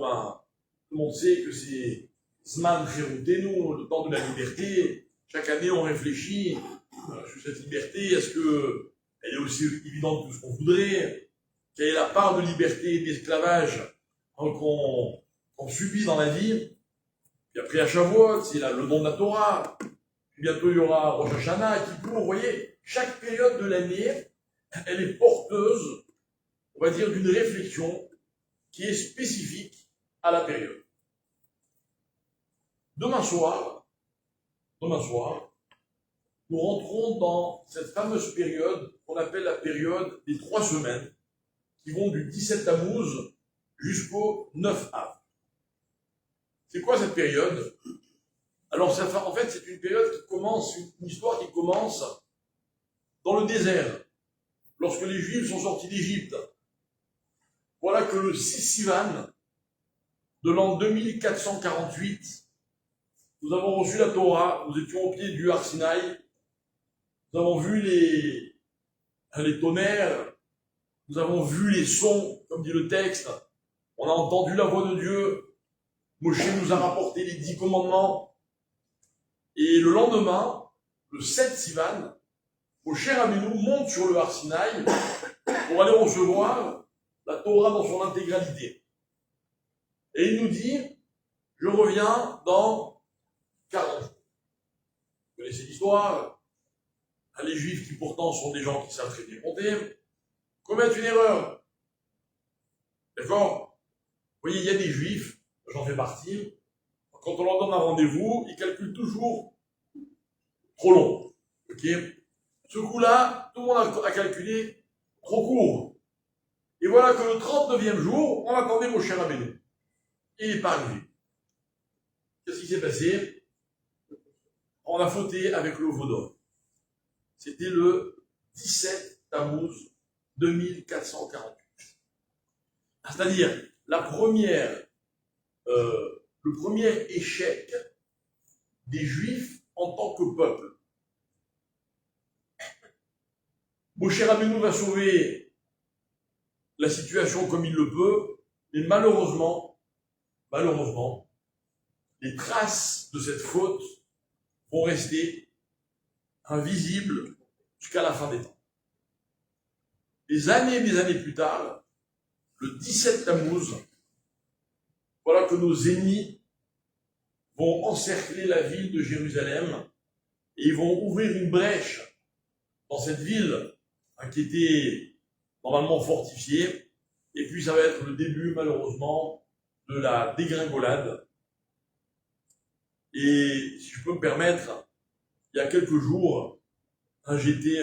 le monde sait que c'est Zman Cherutenu, le temps de la liberté. Chaque année, on réfléchit sur cette liberté. Est-ce qu'elle est aussi évidente que ce qu'on voudrait? Quelle est la part de liberté et d'esclavage qu'on subit dans la vie? Puis après, à Shavuot, c'est le don de la Torah. Puis bientôt, il y aura Rosh Hashanah, Kippour. Vous voyez, chaque période de l'année, elle est porteuse, on va dire, d'une réflexion qui est spécifique à la période. Demain soir, nous rentrons dans cette fameuse période qu'on appelle la période des 3 semaines, qui vont du 17 Tammuz jusqu'au 9 Av. C'est quoi cette période? Alors, en fait, c'est une période qui commence, une histoire qui commence dans le désert, lorsque les Juifs sont sortis d'Égypte. Voilà que le 6 Sivan de l'an 2448, nous avons reçu la Torah, nous étions au pied du Har Sinaï, nous avons vu les tonnerres, nous avons vu les sons, comme dit le texte, on a entendu la voix de Dieu, Moshe nous a rapporté les 10 commandements, et le lendemain, le 7 Sivan, Moshe Rabbeinu monte sur le Har Sinaï pour aller recevoir la Torah dans son intégralité. Et il nous dit, je reviens dans 40 jours. Vous connaissez l'histoire, les Juifs qui pourtant sont des gens qui savent très bien compter, commettent une erreur. D'accord? Vous voyez, il y a des Juifs, j'en fais partie, quand on leur donne un rendez-vous, ils calculent toujours trop long. Ok? Ce coup-là, tout le monde a calculé trop court. Et voilà que le 39e jour, on attendait Moshe Rabbeinu. Il n'est pas arrivé. Qu'est-ce qui s'est passé? On a fauté avec le veau d'or. C'était le 17 Tammuz 2448. C'est-à-dire, le premier échec des Juifs en tant que peuple. Moshe Rabbeinu va sauver la situation comme il le peut, mais malheureusement, les traces de cette faute vont rester invisibles jusqu'à la fin des temps. Des années plus tard, le 17 Tammuz, voilà que nos ennemis vont encercler la ville de Jérusalem et ils vont ouvrir une brèche dans cette ville qui était normalement fortifiée. Et puis ça va être le début, malheureusement, de la dégringolade. Et si je peux me permettre, il y a quelques jours, je suis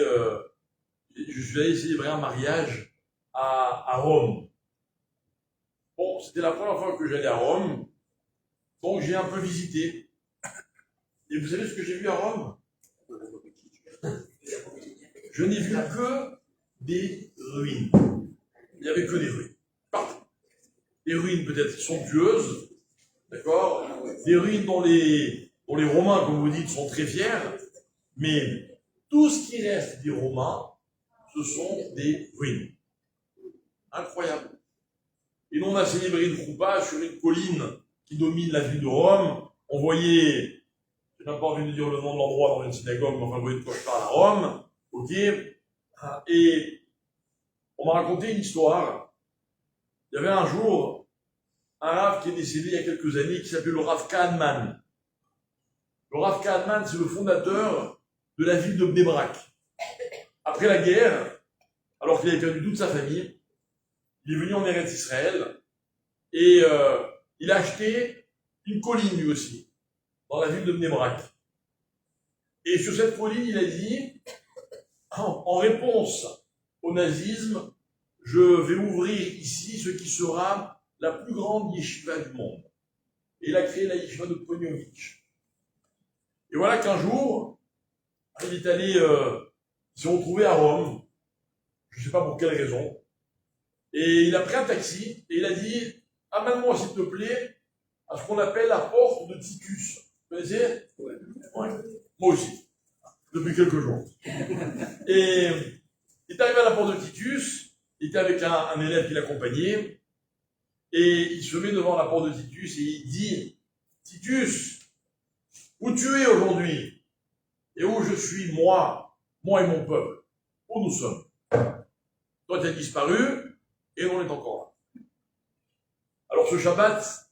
allé célébrer un mariage à Rome. Bon, c'était la première fois que j'allais à Rome, donc j'ai un peu visité. Et vous savez ce que j'ai vu à Rome? Je n'ai vu que des ruines. Il n'y avait que des ruines. Partout. Des ruines peut-être somptueuses, d'accord? Des ruines dont les Romains, comme vous dites, sont très fiers, mais tout ce qui reste des Romains, ce sont des ruines. Incroyable. Et nous, on a célébré une choupa sur une colline qui domine la ville de Rome. On voyait, je n'ai pas envie de dire le nom de l'endroit dans une synagogue, mais enfin, vous voyez de quoi je parle à Rome. Ok? Et on m'a raconté une histoire. Il y avait un jour un Rav qui est décédé il y a quelques années qui s'appelait le Rav Kahneman. Le Rav Kahneman, c'est le fondateur de la ville de Bnei Brak. Après la guerre, alors qu'il avait perdu toute sa famille, il est venu en Eretz Israël et il a acheté une colline lui aussi, dans la ville de Bnei Brak. Et sur cette colline, il a dit, en réponse au nazisme, je vais ouvrir ici ce qui sera la plus grande yeshiva du monde. Et il a créé la yeshiva de Poniovitch. Et voilà qu'un jour, il est allé, il s'est retrouvé à Rome, je ne sais pas pour quelle raison, et il a pris un taxi, et il a dit, amène-moi s'il te plaît, à ce qu'on appelle la porte de Titus. Vous connaissez? Ouais. Moi aussi, depuis quelques jours. Et il est arrivé à la porte de Titus, il était avec un élève qui l'accompagnait, et il se met devant la porte de Titus, et il dit, Titus, où tu es aujourd'hui? Et où je suis, moi et mon peuple? Où nous sommes? Toi, tu as disparu, et on est encore là. Alors ce Shabbat,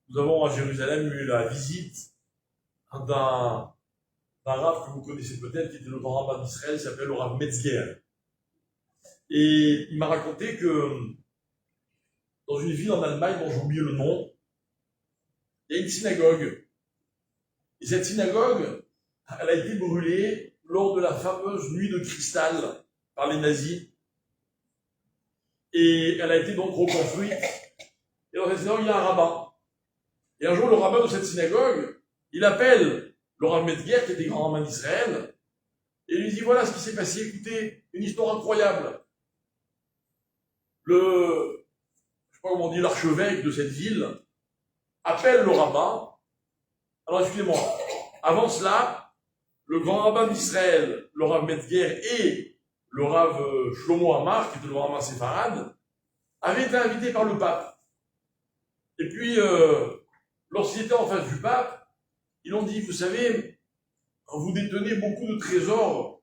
nous avons à Jérusalem eu la visite d'un Rav que vous connaissez peut-être, qui était le grand rabbin d'Israël, il s'appelle le Rav Metzger. Et il m'a raconté que dans une ville en Allemagne, dont j'ai oublié le nom, il y a une synagogue. Et cette synagogue, elle a été brûlée lors de la fameuse nuit de cristal par les nazis. Et elle a été donc reconstruite. Et dans cette synagogue, il y a un rabbin. Et un jour, le rabbin de cette synagogue, il appelle le Rav Metzger, qui était grand rabbin d'Israël, et il lui dit, voilà ce qui s'est passé, écoutez, une histoire incroyable. Je sais pas comment on dit, l'archevêque de cette ville, appelle le rabbin. Alors, excusez-moi, avant cela, le grand rabbin d'Israël, le Rav Metzger, et le Rav Shlomo Amar, qui était le Rav séfarade, avait été invité par le pape. Et puis, lorsqu'il était en face du pape, ils ont dit, vous savez, vous détenez beaucoup de trésors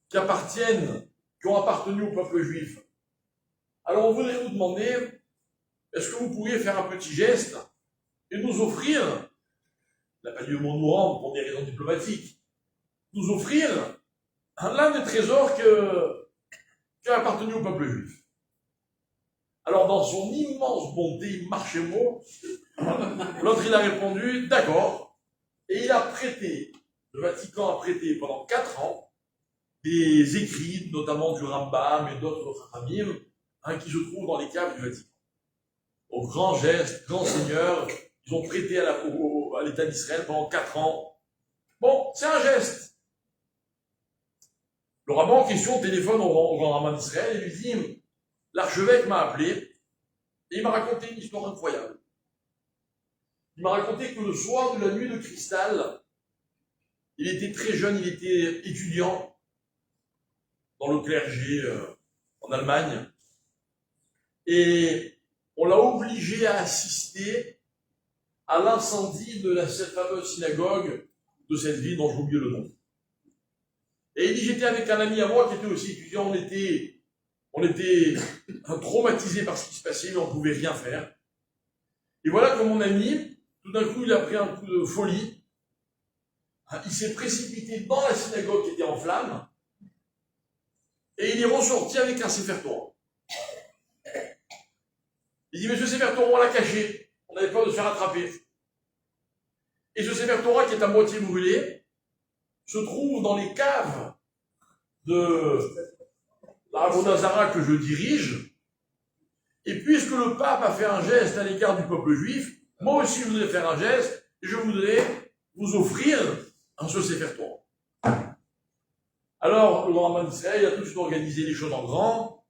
qui ont appartenu au peuple juif. Alors on voudrait vous demander, est-ce que vous pourriez faire un petit geste et nous offrir, il n'a pas dit le mot nous rendre pour des raisons diplomatiques, nous offrir l'un des trésors qui a appartenu au peuple juif. Alors dans son immense bonté, il marchait mot, l'autre il a répondu, d'accord, et il a prêté, le Vatican a prêté pendant 4 ans des écrits, notamment du Rambam et d'autres Khamim, qui se trouvent dans les caves du Vatican. Au grand geste, grand seigneur, ils ont prêté à l'État d'Israël pendant 4 ans. Bon, c'est un geste. Le rabbin en question téléphone au grand rabbin d'Israël et lui dit, l'archevêque m'a appelé et il m'a raconté une histoire incroyable. Il m'a raconté que le soir de la nuit de cristal, il était très jeune, il était étudiant dans le clergé en Allemagne, et on l'a obligé à assister à l'incendie de cette fameuse synagogue de cette ville dont j'ai oublié le nom. Et il dit, j'étais avec un ami à moi qui était aussi étudiant, on était traumatisés par ce qui se passait, mais on ne pouvait rien faire. Et voilà que mon ami, tout d'un coup, il a pris un coup de folie, il s'est précipité dans la synagogue qui était en flammes, et il est ressorti avec un Sefer Torah. Il dit, monsieur Sefer Torah, on l'a caché, on avait peur de se faire attraper. Et ce Sefer Torah qui est à moitié brûlé, se trouve dans les caves de la Avodah Zarah que je dirige. Et puisque le pape a fait un geste à l'égard du peuple juif, moi aussi je voudrais faire un geste, et je voudrais vous offrir ce Sefer Torah. Alors, le grand rabbin d'Israël a tout de suite organisé les choses en grand.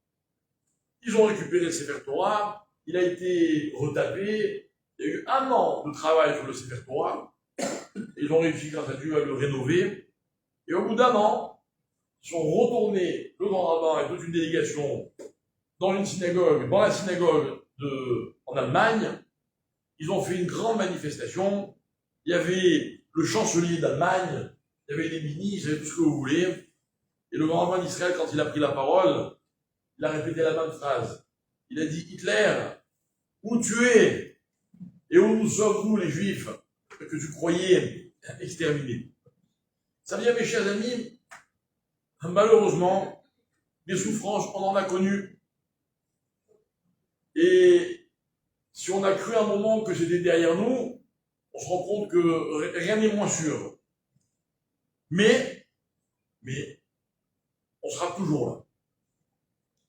Ils ont récupéré le Sefer Torah, il a été retapé, il y a eu 1 an de travail sur le Sefer Torah, ils ont réussi grâce à Dieu à le rénover, et au bout d'1 an, ils sont retournés, le grand rabbin et toute une délégation, dans la synagogue en Allemagne. Ils ont fait une grande manifestation, il y avait le chancelier d'Allemagne, il y avait des ministres, il y avait tout ce que vous voulez. Et le grand rabbin d'Israël, quand il a pris la parole, il a répété la même phrase. Il a dit, Hitler, où tu es et où nous sommes, nous les Juifs, que tu croyais exterminés. Ça veut dire, mes chers amis, malheureusement, des souffrances, on en a connues. Et si on a cru un moment que c'était derrière nous, on se rend compte que rien n'est moins sûr. Mais, on sera toujours là.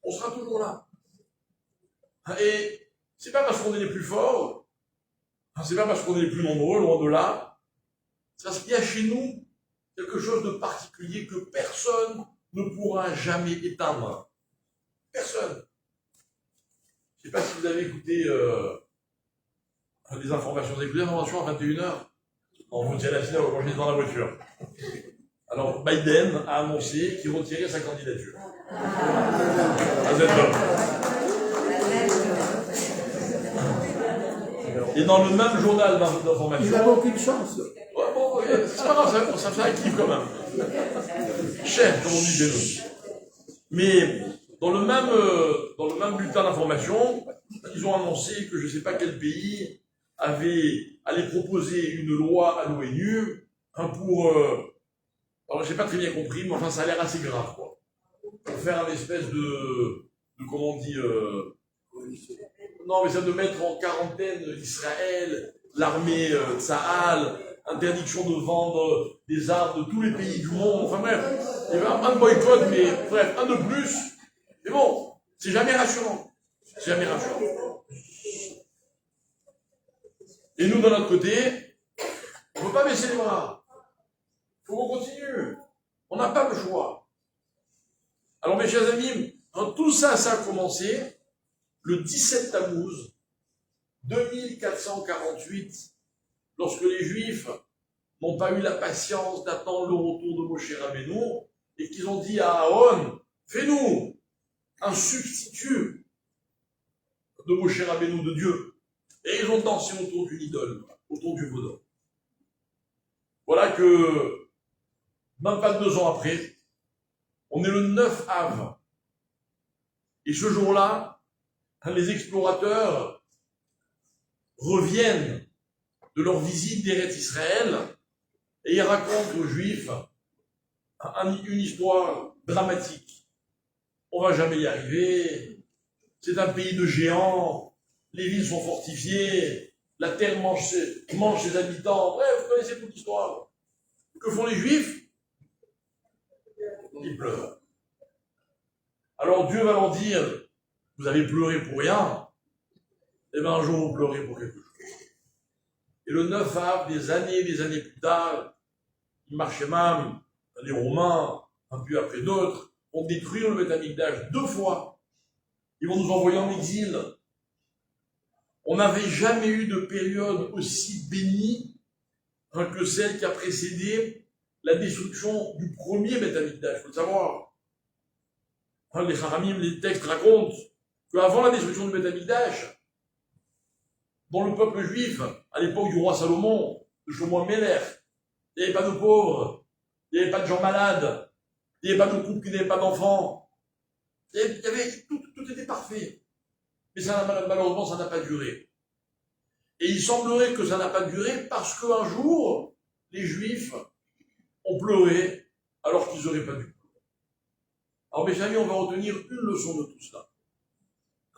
On sera toujours là. Et c'est pas parce qu'on est les plus forts, c'est pas parce qu'on est les plus nombreux, loin de là, c'est parce qu'il y a chez nous quelque chose de particulier que personne ne pourra jamais éteindre. Personne. Je sais pas si vous avez écouté des informations. Vous avez écouté des informations à 21h. On vous tient la finale quand j'étais dans la voiture. Alors, Biden a annoncé qu'il retirait sa candidature. Et dans le même journal d'information... Il n'avait aucune chance. Ouais, bon, c'est pas grave, ça fait un kiff quand même. Cher, comme on dit chez nous. Mais dans le même bulletin d'information, ils ont annoncé que je ne sais pas quel pays allait proposer une loi à l'ONU pour... alors, j'ai pas très bien compris, mais enfin, ça a l'air assez grave, quoi. Pour faire un espèce de comment on dit... non, mais ça de mettre en quarantaine Israël, l'armée Tsahal, interdiction de vendre des armes de tous les pays du monde, enfin bref, il y avait un boycott, mais bref, un de plus. Mais bon, c'est jamais rassurant. C'est jamais rassurant. Et nous, de notre côté, on ne peut pas baisser les bras. Il faut qu'on continue. On n'a pas le choix. Alors, mes chers amis, quand tout ça, ça a commencé le 17 Tammuz 2448, lorsque les Juifs n'ont pas eu la patience d'attendre le retour de Moshe Rabbeinu et qu'ils ont dit à Aaron, fais-nous un substitut de Moshe Rabbeinu, de Dieu. Et ils ont dansé autour d'une idole, autour du veau. Voilà que, même pas 2 ans après, on est le 9 Av. Et ce jour-là, les explorateurs reviennent de leur visite d'Eretz Israël et ils racontent aux Juifs une histoire dramatique. On va jamais y arriver, c'est un pays de géants, les villes sont fortifiées, la terre mange ses habitants. Bref, vous connaissez toute l'histoire. Que font les Juifs? Ils pleurent. Alors Dieu va leur dire, vous avez pleuré pour rien, et bien un jour vous pleurez pour quelque chose. Et le 9 Av, des années plus tard, ils marchaient même, les Romains, un peu après d'autres, vont détruire le Beth Amikdash 2 fois. Ils vont nous envoyer en exil. On n'avait jamais eu de période aussi bénie que celle qui a précédé la destruction du premier Beth Amikdash. Il faut le savoir. Les Haramim, les textes racontent qu'avant la destruction du Beth Amikdash, dans le peuple juif, à l'époque du roi Salomon, de Shlomo Meler, il n'y avait pas de pauvres, il n'y avait pas de gens malades, il n'y avait pas de couples qui n'avaient pas d'enfants. Tout était parfait. Mais malheureusement, ça n'a pas duré. Et il semblerait que ça n'a pas duré parce qu'un jour, les Juifs ont pleuré alors qu'ils n'auraient pas dû pleurer. Alors mes amis, on va retenir une leçon de tout cela.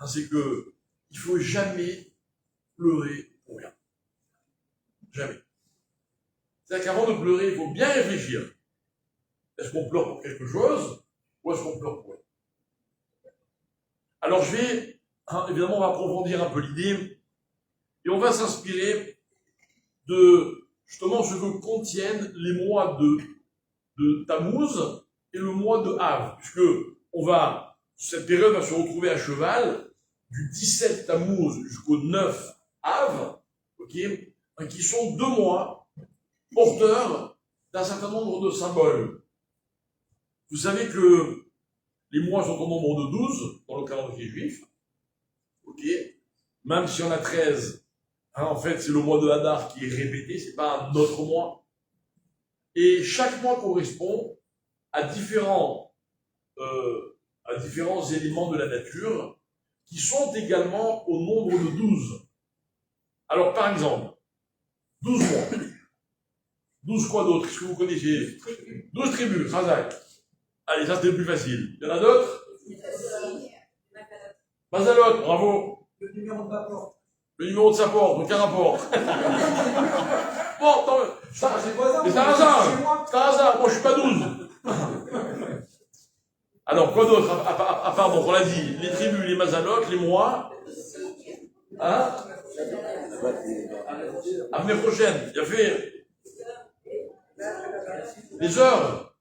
C'est que il ne faut jamais pleurer pour rien. Jamais. C'est-à-dire qu'avant de pleurer, il faut bien réfléchir. Est-ce qu'on pleure pour quelque chose ou est-ce qu'on pleure pour rien? Alors je vais, évidemment, on va approfondir un peu l'idée et on va s'inspirer de justement ce que contiennent les mois de Tammuz et le mois de Av, puisque cette période va se retrouver à cheval du 17 Tammuz jusqu'au 9 Av, qui sont 2 mois porteurs d'un certain nombre de symboles. Vous savez que les mois sont au nombre de 12 dans le calendrier juif, même si on a 13, en fait c'est le mois de Hadar qui est répété, c'est pas un autre mois, et chaque mois correspond à différents éléments de la nature qui sont également au nombre de 12. Alors, par exemple, 12 mois. 12 quoi d'autre? Est-ce que vous connaissez? 12 tribus, Khazak. Allez, ça c'était le plus facile. Il y en a d'autres? Mazalot, bravo. Le numéro de ma porte. Le numéro de sa porte, aucun rapport. Bon, attends, c'est un hasard. C'est un hasard, moi je suis pas 12. Alors, quoi d'autre à part, donc on l'a dit, les tribus, les mazalotes, les mois. Hein? Avenir prochaine, il y a fait les heures.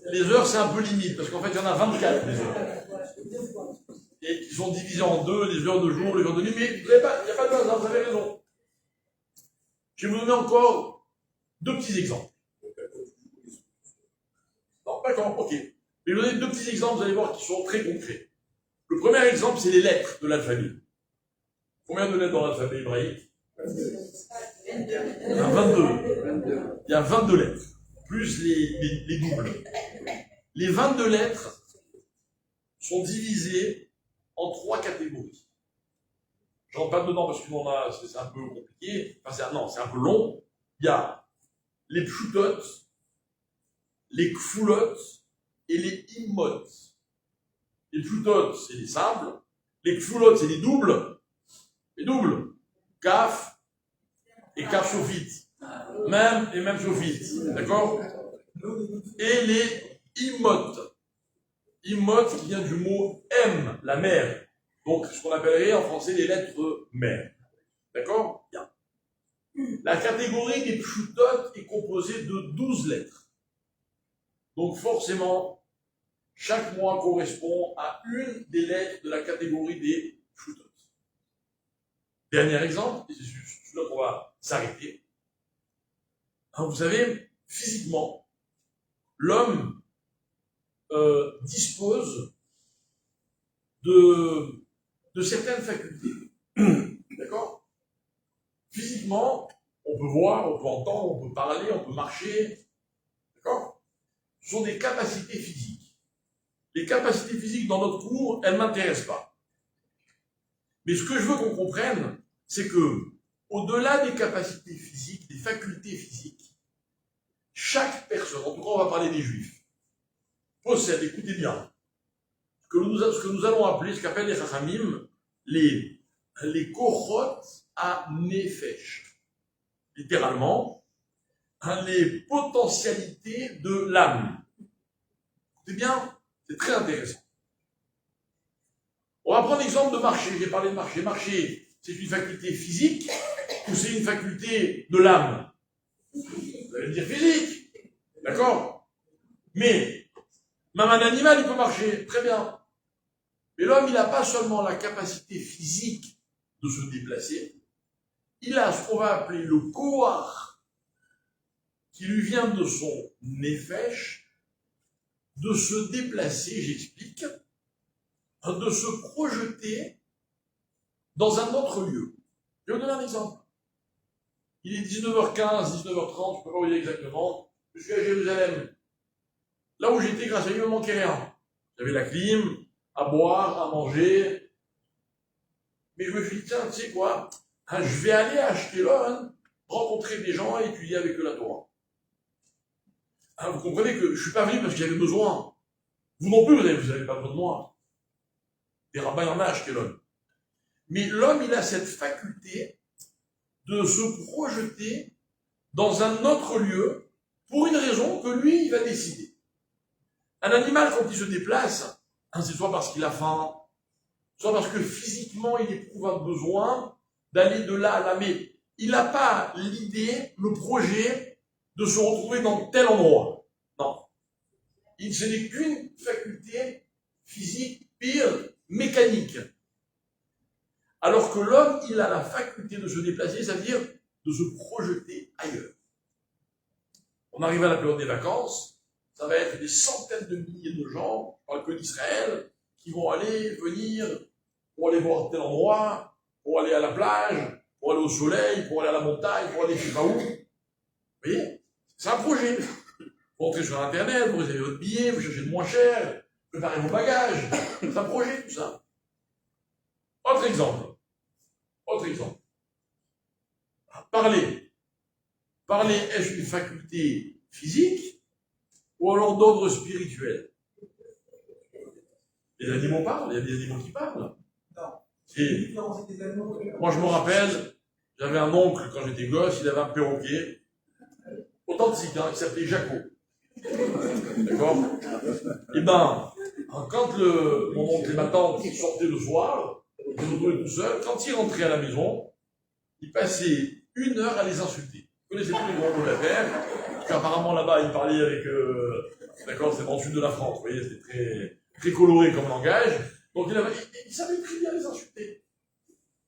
Les heures, c'est un peu limite, parce qu'en fait, il y en a 24, les heures. Et qui sont divisées en 2, les heures de jour, les heures de nuit, mais il n'y a pas de hasard, vous avez raison. Je vais vous donner encore 2 petits exemples. Non, d'accord, ok. Je vais vous donner 2 petits exemples, vous allez voir, qui sont très concrets. Le premier exemple, c'est les lettres de l'alphabet. Combien de lettres dans l'alphabet hébraïque? Il y a 22. Il y a 22 lettres, plus les doubles. Les 22 lettres sont divisées en 3 catégories. Je ne rentre pas dedans parce que c'est un peu compliqué. Enfin, c'est un peu long. Il y a les pshutot, les kfulot et les immot. Les pshutot, c'est les simples. Les kfulot, c'est les doubles. Les doubles. Kaf et kaf sofit. Même sofit. D'accord? Et les immot. Immot qui vient du mot M, la mère. Donc, ce qu'on appellerait en français les lettres mères. D'accord? Bien. La catégorie des pshutot est composée de 12 lettres. Donc, forcément, chaque mois correspond à une des lettres de la catégorie des pshutot. Dernier exemple, et c'est celui-là qu'on va s'arrêter. Vous savez, physiquement, l'homme dispose de certaines facultés. D'accord? Physiquement, on peut voir, on peut entendre, on peut parler, on peut marcher. D'accord? Ce sont des capacités physiques. Les capacités physiques dans notre cours, elles ne m'intéressent pas. Mais ce que je veux qu'on comprenne, c'est que, au-delà des capacités physiques, des facultés physiques, chaque personne, en tout cas on va parler des juifs, possède, écoutez bien, ce que nous allons appeler, ce qu'appellent les Chachamim, les kochot à nefesh. Littéralement, les potentialités de l'âme. Écoutez bien, c'est très intéressant. On va prendre l'exemple de marcher. J'ai parlé de marcher. Marcher, c'est une faculté physique ou c'est une faculté de l'âme? Vous allez me dire physique. D'accord? Mais, même un animal, il peut marcher. Très bien. Mais l'homme, il n'a pas seulement la capacité physique de se déplacer, il a ce qu'on va appeler le koach, qui lui vient de son nefesh, de se déplacer, j'explique, de se projeter dans un autre lieu. Je vais vous donner un exemple. Il est 19h15, 19h30, je ne peux pas vous dire exactement, je suis à Jérusalem. Là où j'étais, grâce à lui, il ne me manquait rien. J'avais la clim, à boire, à manger. Mais je me suis dit, tiens, tu sais quoi, je vais aller à Ashkelon, rencontrer des gens et étudier avec eux la Torah. Vous comprenez que je ne suis pas venu parce que j'avais besoin. Vous non plus, vous n'avez pas besoin de moi. Des rabbins, il y en a à Ashkelon. Mais l'homme, il a cette faculté de se projeter dans un autre lieu pour une raison que lui, il va décider. Un animal, quand il se déplace, c'est soit parce qu'il a faim, soit parce que physiquement, il éprouve un besoin d'aller de là à là. Mais il n'a pas l'idée, le projet de se retrouver dans tel endroit. Non. Ce n'est qu'une faculté physique, pire, mécanique. Alors que l'homme, il a la faculté de se déplacer, c'est-à-dire de se projeter ailleurs. On arrive à la période des vacances, ça va être des centaines de milliers de gens, je parle que d'Israël, qui vont aller, venir, pour aller voir tel endroit, pour aller à la plage, pour aller au soleil, pour aller à la montagne, pour aller je ne sais pas où. Vous voyez? C'est un projet. Vous entrez sur Internet, vous réservez votre billet, vous cherchez le moins cher, préparez vos bagages. C'est un projet, tout ça. Autre exemple. Parler. Parler, est-ce une faculté physique ou alors d'ordre spirituel? Les animaux parlent, il y a des animaux qui parlent. Et moi, je me rappelle, j'avais un oncle quand j'étais gosse, il avait un perroquet, authentique, il s'appelait Jaco. D'accord? Et ben, quand mon oncle et ma tante sortaient le soir, ils se retrouvaient tout seuls, quand ils rentraient à la maison, ils passaient 1 heure à les insulter. Vous connaissez tous les grands mots de la terre, apparemment là-bas, ils parlaient avec, d'accord, c'est dans le sud de la France, vous voyez, c'était très, très coloré comme langage. Donc il savait très bien les insulter.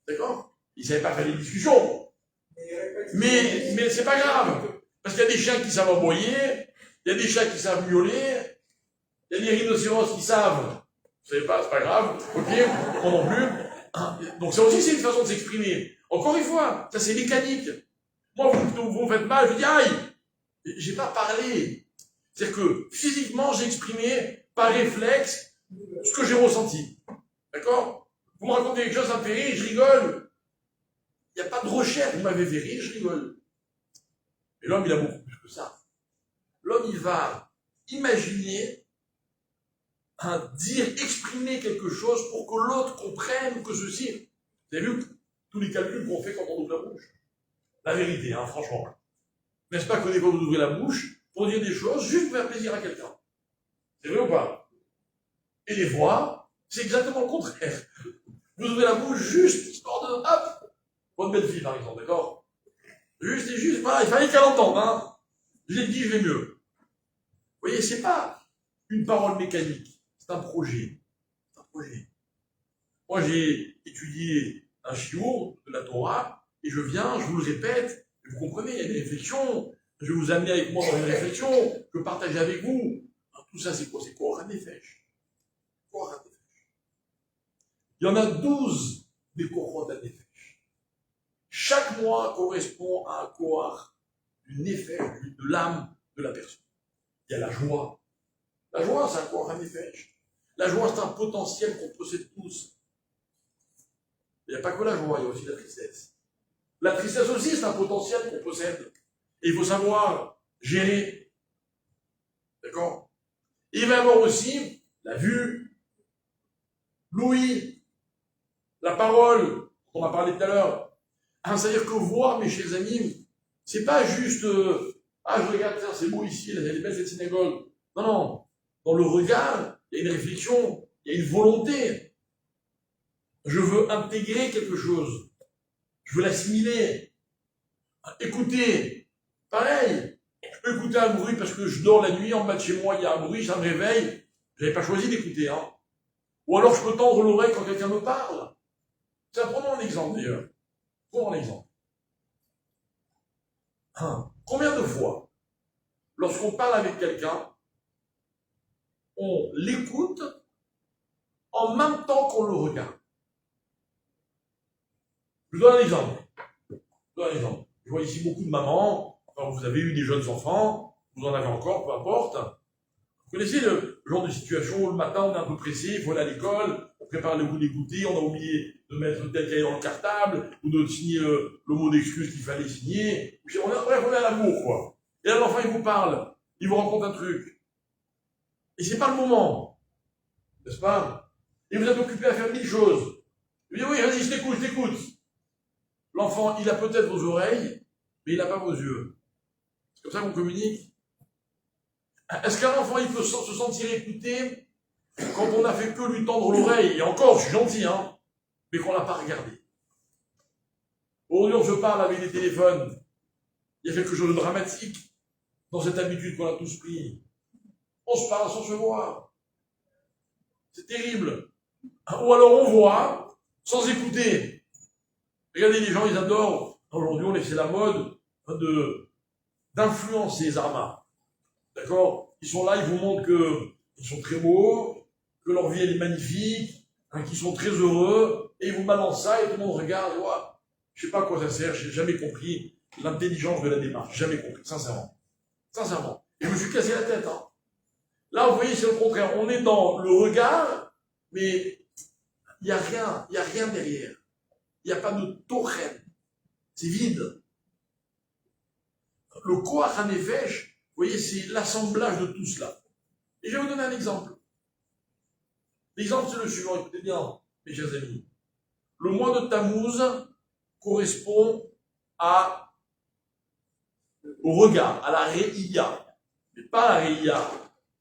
D'accord? Il savait pas faire des discussions. Mais c'est pas grave. Parce qu'il y a des chiens qui savent aboyer, il y a des chats qui savent miauler, il y a des rhinocéros qui savent. Vous savez pas, c'est pas grave. Ok, moi non plus. Donc ça aussi, c'est une façon de s'exprimer. Encore une fois, ça c'est mécanique. Moi, vous me faites mal, je dis aïe. J'ai pas parlé. C'est-à-dire que physiquement, j'ai exprimé par réflexe ce que j'ai ressenti. D'accord? Vous me racontez quelque chose, ça me fait rire, je rigole. Il n'y a pas de recherche, vous m'avez fait rire, je rigole. Mais l'homme, il a beaucoup plus que ça. L'homme, il va imaginer, dire, exprimer quelque chose pour que l'autre comprenne que ceci. Vous avez vu tous les calculs qu'on fait quand on ouvre la bouche? La vérité, franchement. N'est-ce pas que des fois vous ouvrez la bouche pour dire des choses juste pour faire plaisir à quelqu'un? C'est vrai ou pas? Et des fois, c'est exactement le contraire. Vous ouvrez la bouche juste, histoire de, hop, votre belle-fille par exemple, d'accord? Juste et juste, voilà, il fallait qu'elle entende, Je l'ai dit, je vais mieux. Vous voyez, c'est pas une parole mécanique, c'est un projet. C'est un projet. Moi, j'ai étudié un chiour de la Torah, et je viens, je vous le répète, vous comprenez, il y a des réflexions, je vais vous amener avec moi dans une réflexion, je partage avec vous. Tout ça, c'est quoi? C'est Koach HaNefesh. Koach HaNefesh. Il y en a 12 des Koachot HaNefesh. Chaque mois correspond à un Koach du Nefesh, de l'âme de la personne. Il y a la joie. La joie, c'est un Koach HaNefesh. La joie, c'est un potentiel qu'on possède tous. Il n'y a pas que la joie, il y a aussi la tristesse. La tristesse aussi, c'est un potentiel qu'on possède. Et il faut savoir gérer. D'accord? Et il va y avoir aussi la vue, l'ouïe, la parole, dont on a parlé tout à l'heure. C'est-à-dire que voir, mes chers amis, c'est pas juste je regarde, tiens, c'est beau ici, il y a des belles cette synagogue. Non, non. Dans le regard, il y a une réflexion, il y a une volonté. Je veux intégrer quelque chose. Je veux l'assimiler. Écouter. Pareil. Je peux écouter un bruit parce que je dors la nuit, en bas de chez moi, il y a un bruit, ça me réveille. Je n'avais pas choisi d'écouter, hein. Ou alors je peux tendre l'oreille quand quelqu'un me parle. Tiens, prenons un exemple d'ailleurs. Prenons un exemple. Combien de fois, lorsqu'on parle avec quelqu'un, on l'écoute en même temps qu'on le regarde? Je vous donne un exemple. Je vois ici beaucoup de mamans, enfin, vous avez eu des jeunes enfants, vous en avez encore, peu importe. Vous connaissez le genre de situation où le matin on est un peu pressé, il faut aller à l'école, on prépare les goûter, on a oublié de mettre tel cahier dans le cartable, ou de signer le mot d'excuse qu'il fallait signer. Bref, on est à l'amour, quoi. Et là, l'enfant, il vous parle, il vous raconte un truc. Et c'est pas le moment. N'est-ce pas? Et vous êtes occupé à faire 1000 choses. Il dit, oui, vas-y, je t'écoute. L'enfant, il a peut-être vos oreilles, mais il n'a pas vos yeux. C'est comme ça qu'on communique. Est-ce qu'un enfant, il peut se sentir écouté quand on n'a fait que lui tendre l'oreille? Et encore, je suis gentil, hein, mais qu'on l'a pas regardé. Aujourd'hui, on se parle avec des téléphones. Il y a quelque chose de dramatique dans cette habitude qu'on a tous pris. On se parle sans se voir. C'est terrible. Ou alors on voit sans écouter. Regardez, les gens, ils adorent. Aujourd'hui, on c'est la mode d'influencer les armas. D'accord? Ils sont là, ils vous montrent qu'ils sont très beaux, que leur vie, elle est magnifique, qu'ils sont très heureux, et ils vous balancent ça, et tout le monde regarde, et ouais, je sais pas à quoi ça sert, j'ai jamais compris l'intelligence de la démarche, jamais compris, sincèrement. Sincèrement. Et je me suis cassé la tête, hein. Là, vous voyez, c'est le contraire. On est dans le regard, mais il n'y a rien derrière. Il n'y a pas de tochen. C'est vide. Le Koach HaNefesh, vous voyez, c'est l'assemblage de tout cela. Et je vais vous donner un exemple. L'exemple, c'est le suivant. Écoutez bien, mes chers amis. Le mois de Tammuz correspond au regard, à la réïya. Mais pas la réïya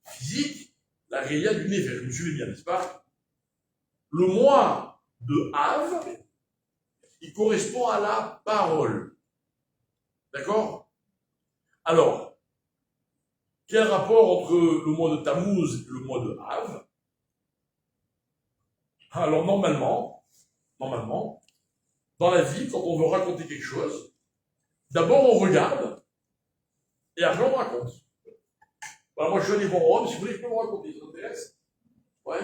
physique, la réïya du Nefesh. Vous me suivez bien, n'est-ce pas? Le mois de Av, il correspond à la parole. D'accord? Alors, quel rapport entre le mois de Tammuz et le mois de Av? Alors, normalement, dans la vie, quand on veut raconter quelque chose, d'abord on regarde, et après on raconte. Voilà, moi je suis allé voir Rome, si vous voulez, je peux vous raconter, ça vous intéresse? Ouais.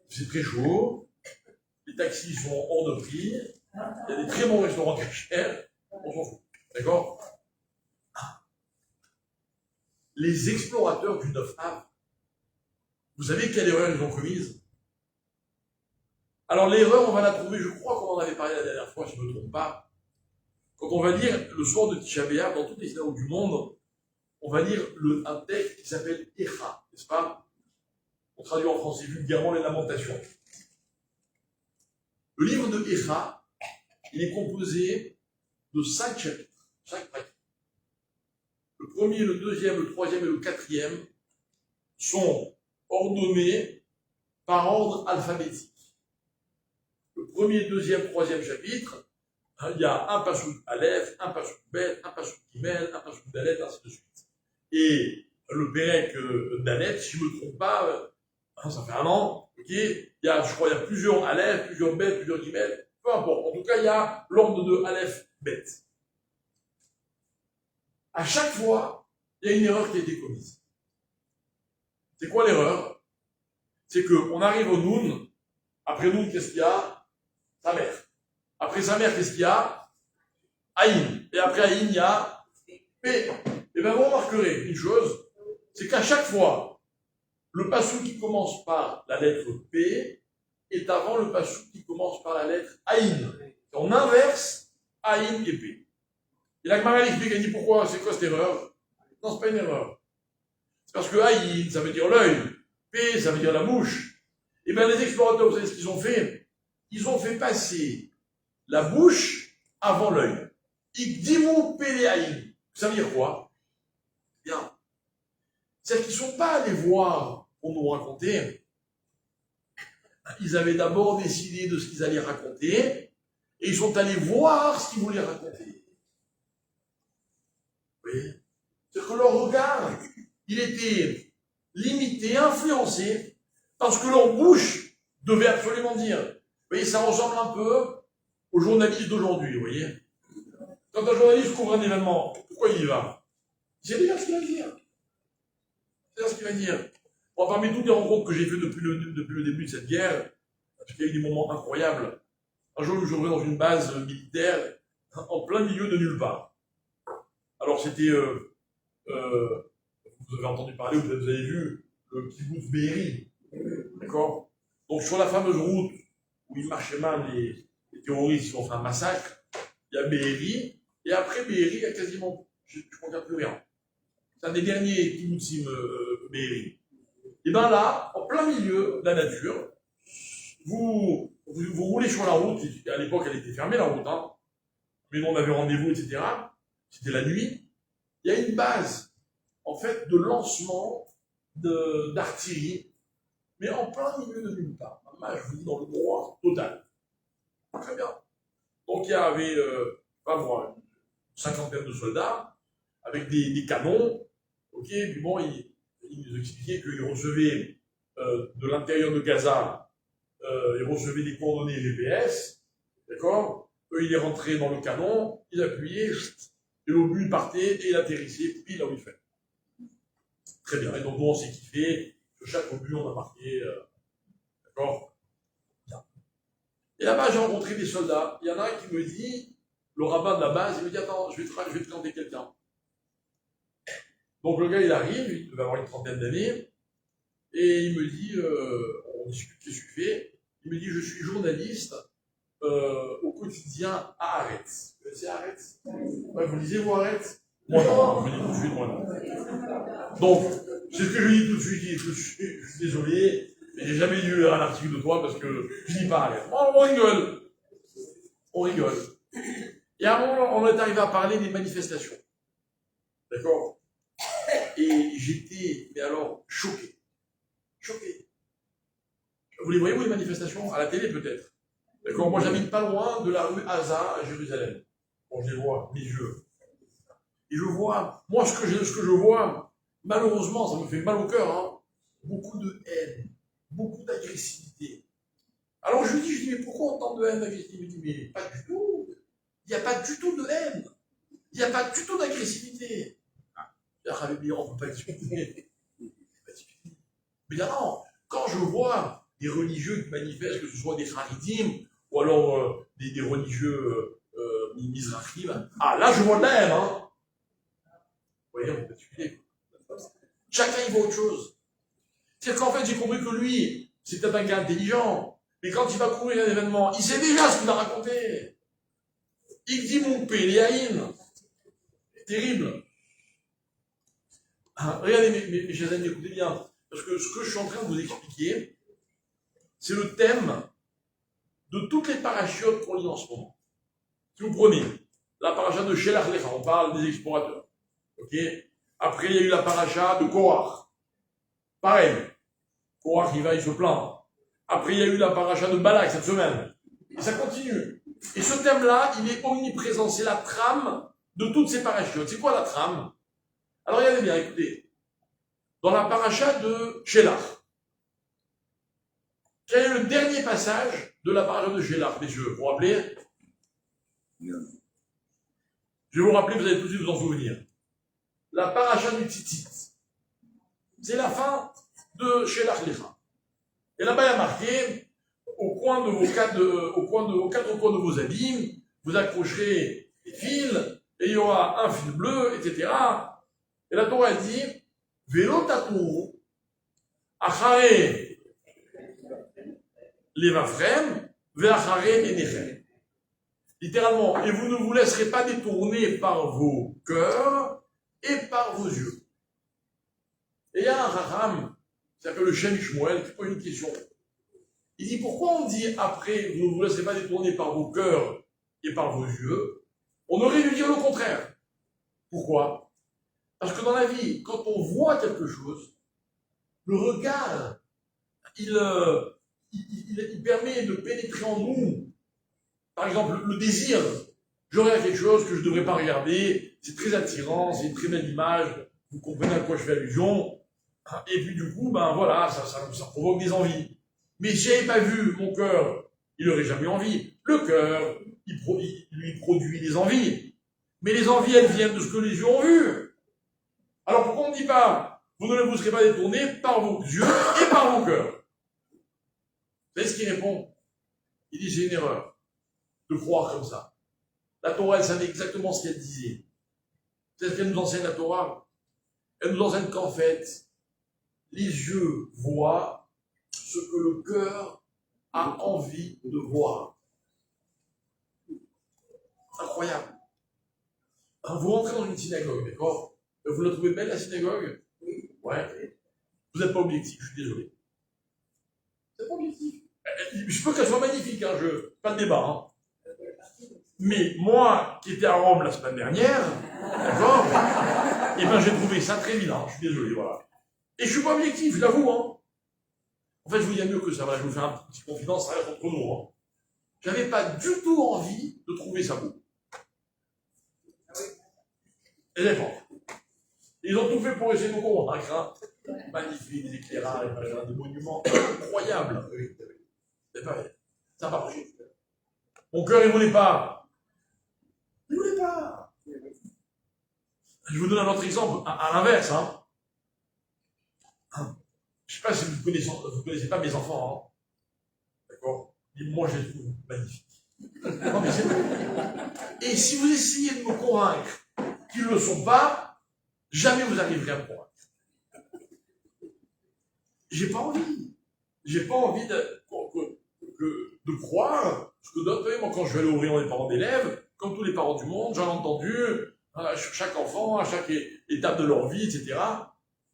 C'est très chaud, les taxis sont hors de prix, il y a des très bons restaurants très chers, on s'en fout. D'accord? Les explorateurs du 9 Av, vous savez quelle erreur ils ont commise? Alors l'erreur, on va la trouver, je crois qu'on en avait parlé la dernière fois, si je ne me trompe pas. Quand on va lire le soir de Tisha B'Av, dans toutes les synagogues du monde, on va lire un texte qui s'appelle Echa, n'est-ce pas? On traduit en français vulgairement les Lamentations. Le livre de Echa, il est composé de 5 chapitres, 5 parties. Le premier, le deuxième, le troisième et le quatrième sont ordonnés par ordre alphabétique. Le premier, deuxième, troisième chapitre, il y a un passouk Aleph, un passouk Bet, un passouk Gimel, un passouk Dalet, ainsi de suite. Et le Pérec Dalet, si je ne me trompe pas, ça fait un an, ok, il y a plusieurs Aleph, plusieurs Bet, plusieurs Gimel, peu importe. En tout cas, il y a l'ordre de Aleph, Bet. À chaque fois, il y a une erreur qui a été commise. C'est quoi l'erreur? C'est qu'on arrive au Noun, après Noun, qu'est-ce qu'il y a? Sa mère. Après sa mère, qu'est-ce qu'il y a? Aïn. Et après Aïn, il y a P. Et bien, vous remarquerez une chose, c'est qu'à chaque fois, le passou qui commence par la lettre P est avant le passou qui commence par la lettre Aïn. On inverse Aïn et P. Et la Gemara explique, elle dit pourquoi, c'est quoi cette erreur? Non, c'est pas une erreur. C'est parce que Aïn, ça veut dire l'œil, P, ça veut dire la bouche. Et bien, les explorateurs, vous savez ce qu'ils ont fait? Ils ont fait passer la bouche avant l'œil. Ikdimu P Aïn. Ça veut dire quoi? Bien. C'est-à-dire qu'ils ne sont pas allés voir pour nous raconter. Ils avaient d'abord décidé de ce qu'ils allaient raconter, et ils sont allés voir ce qu'ils voulaient raconter. Vous voyez? C'est-à-dire que leur regard, il était limité, influencé, parce que leur bouche devait absolument dire. Vous voyez, ça ressemble un peu aux journalistes d'aujourd'hui, vous voyez. Quand un journaliste couvre un événement, pourquoi il y va? Il sait déjà ce qu'il va dire. C'est ce qu'il va dire. Bon, parmi toutes les rencontres que j'ai faites depuis le début de cette guerre, parce qu'il y a eu des moments incroyables. Un jour, je jouais dans une base militaire, en plein milieu de nulle part. Alors, c'était, vous avez entendu parler, vous avez vu, le kibbutz Be'eri. D'accord? Donc, sur la fameuse route où ils marchaient mal, les terroristes, ils ont fait un massacre, il y a Be'eri, et après Be'eri, il y a quasiment, je ne regarde plus rien. C'est un des derniers kibbutzim Be'eri. Et bien là, en plein milieu de la nature, vous roulez sur la route, à l'époque elle était fermée la route, hein, mais nous on avait rendez-vous, etc. C'était la nuit. Il y a une base, en fait, de lancement d'artillerie, mais en plein milieu de nulle part. Je vous dis, dans le droit total. Très bien. Donc il y avait, pas moi, une cinquantaine de soldats, avec des canons, ok, puis bon, ils nous expliquaient qu'ils recevaient de l'intérieur de Gaza, ils recevaient des coordonnées GPS, d'accord? Eux, ils les rentraient dans le canon, ils appuyaient, et l'obus partait et il atterrissait pile là où il fait. Très bien. Et donc, nous, on s'est kiffé. Sur chaque obus, on a marqué, d'accord? Bien. Et là-bas, j'ai rencontré des soldats. Il y en a un qui me dit, le rabbin de la base, il me dit, attends, je vais te présenter quelqu'un. Donc le gars, il arrive, il devait avoir une trentaine d'années, et il me dit, on discute, qu'est-ce que tu fais? Il me dit, je suis journaliste au quotidien à Haaretz. Vous connaissez Haaretz? Ouais, vous lisez, vous, Haaretz? Moi non, je dis tout de suite, moi non. Donc, c'est ce que je dis tout de suite, je suis désolé, mais j'ai jamais lu un article de toi parce que je dis pas Haaretz. Oh, on rigole. On rigole. Et à un moment, on est arrivé à parler des manifestations. D'accord? Et j'étais, mais alors, choqué. Choqué. Vous les voyez, vous, les manifestations? À la télé, peut-être. D'accord? Moi, j'habite pas loin de la rue Haza à Jérusalem. Bon, je les vois, mes yeux. Et je vois, moi, ce que je vois, malheureusement, ça me fait mal au cœur, hein, beaucoup de haine, beaucoup d'agressivité. Alors, je lui dis, mais pourquoi autant de haine, d'agressivité? Mais pas du tout. Il n'y a pas du tout de haine. Il n'y a pas du tout d'agressivité. On ne peut pas discuter. Mais non, quand je vois des religieux qui manifestent, que ce soit des Haridim, ou alors des religieux Mizrachim, ah là je vois de la haine, hein. Vous voyez, on peut pas discuter. Chacun y voit autre chose. C'est qu'en fait, j'ai compris que lui, c'est peut-être un gars intelligent, mais quand il va couvrir un événement, il sait déjà ce qu'il va raconter. Il dit mon péléaïm. C'est terrible. Regardez, mes chers amis, écoutez bien, parce que ce que je suis en train de vous expliquer, c'est le thème de toutes les parachutes qu'on lit en ce moment. Si vous prenez la paracha de Shelach Lecha, on parle des explorateurs. Ok? Après, il y a eu la paracha de Korach. Pareil. Korach, il se plaint. Après, il y a eu la paracha de Balak cette semaine. Et ça continue. Et ce thème-là, il est omniprésent. C'est la trame de toutes ces parachutes. C'est quoi la trame? Alors regardez bien, écoutez. Dans la paracha de Shelach, quel est le dernier passage de la paracha de Shelach, messieurs? Vous vous rappelez? Je vais vous rappeler, vous allez tout de suite vous en souvenir. La paracha du Tzitzit. C'est la fin de chez l'Achlecha. Et là-bas, il y a marqué, au coin de vos quatre coins de vos habits, vous accrocherez des fils, et il y aura un fil bleu, etc. Et la Torah dit, Velo tatou, achare les vafrem, ve'achare les nechem. Littéralement, et vous ne vous laisserez pas détourner par vos cœurs et par vos yeux. Et il y a un racham, qui s'appelle le Shem Shmuel, qui pose une question. Il dit, pourquoi on dit après, vous ne vous laisserez pas détourner par vos cœurs et par vos yeux? On aurait dû dire le contraire. Pourquoi? Parce que dans la vie, quand on voit quelque chose, le regard, il permet de pénétrer en nous. Par exemple, le désir. Je regarde quelque chose que je ne devrais pas regarder, c'est très attirant, c'est une très belle image, vous comprenez à quoi je fais allusion. Et puis du coup, ben voilà, ça provoque des envies. Mais si j'avais pas vu mon cœur, il n'aurait jamais envie. Le cœur, il lui produit des envies. Mais les envies, elles viennent de ce que les yeux ont vu. Alors pourquoi on ne dit pas, vous ne vous serez pas détourné par vos yeux et par vos cœurs? Vous savez ce qu'il répond? Il dit, c'est une erreur de croire comme ça. La Torah, elle savait exactement ce qu'elle disait. C'est ce qu'elle nous enseigne, la Torah. Elle nous enseigne qu'en fait, les yeux voient ce que le cœur a envie de voir. Incroyable. Vous rentrez dans une synagogue, d'accord? Vous la trouvez belle, la synagogue? Ouais. Vous n'êtes pas objectif, je suis désolé. Vous n'êtes pas objectif. Je peux qu'elle soit magnifique, hein, pas de débat. Hein. Mais moi, qui étais à Rome la semaine dernière, d'accord? Eh ben, j'ai trouvé ça très évident, je suis désolé, voilà. Et je suis pas objectif, je l'avoue, hein. En fait, je vous dis mieux que ça, voilà, je vous fais un petit confidence, ça reste entre nous, hein. J'avais pas du tout envie de trouver ça beau. Et les gens. Ils ont tout fait pour essayer de nous convaincre, hein. Magnifique, des éclairages, des monuments incroyables. C'est pas vrai. Ça n'a pas marché. Mon cœur, il voulait pas. Il voulait pas. Je vous donne un autre exemple, à l'inverse, hein. Je ne sais pas si vous connaissez pas mes enfants, hein. D'accord? Mais moi, je les trouve magnifiques. Non, mais c'est vrai. Et si vous essayez de me convaincre qu'ils ne le sont pas, jamais vous arriverez à me convaincre. J'ai pas envie. J'ai pas envie de croire ce que d'autres. Vous voyez, moi, quand je vais aller au rayon des parents d'élèves, comme tous les parents du monde, j'en ai entendu, chaque enfant, à chaque étape de leur vie, etc.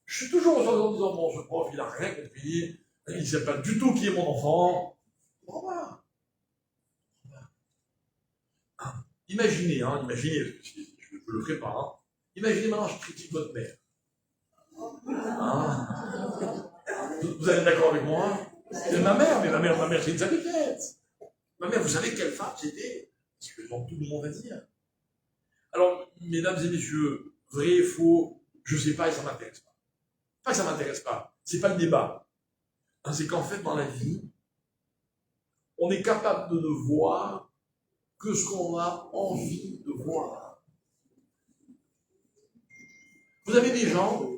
Je suis toujours en disant, bon, ce prof, il n'a rien compris, il ne sait pas du tout qui est mon enfant. Voilà. Imaginez, je ne le ferai pas, hein. Imaginez maintenant, je critique votre mère. Hein? Vous êtes d'accord avec moi? C'est ma mère, mais ma mère, c'est une saliquette. Ma mère, vous savez quelle femme c'était? C'est ce que tout le monde va dire. Alors, mesdames et messieurs, vrai, faux, je ne sais pas et ça ne m'intéresse pas. Pas que ça ne m'intéresse pas, c'est pas le débat. Hein, c'est qu'en fait, dans la vie, on est capable de ne voir que ce qu'on a envie de voir. Vous avez des gens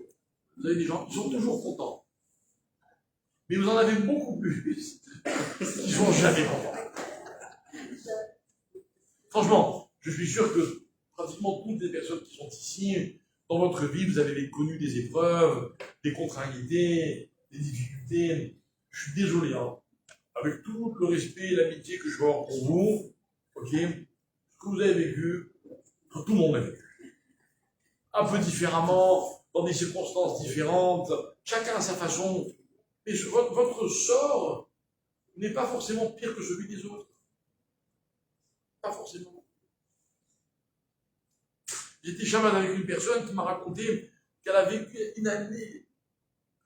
qui sont toujours contents. Mais vous en avez beaucoup plus qui ne sont jamais contents. Franchement, je suis sûr que pratiquement toutes les personnes qui sont ici, dans votre vie, vous avez connu des épreuves, des contrariétés, des difficultés. Je suis désolé, hein. Avec tout le respect et l'amitié que je vais avoir pour vous, ok, ce que vous avez vécu, tout le monde l'a vécu. Un peu différemment, dans des circonstances différentes, chacun à sa façon. Mais votre sort n'est pas forcément pire que celui des autres. Pas forcément. J'étais chamade avec une personne qui m'a raconté qu'elle a vécu une année,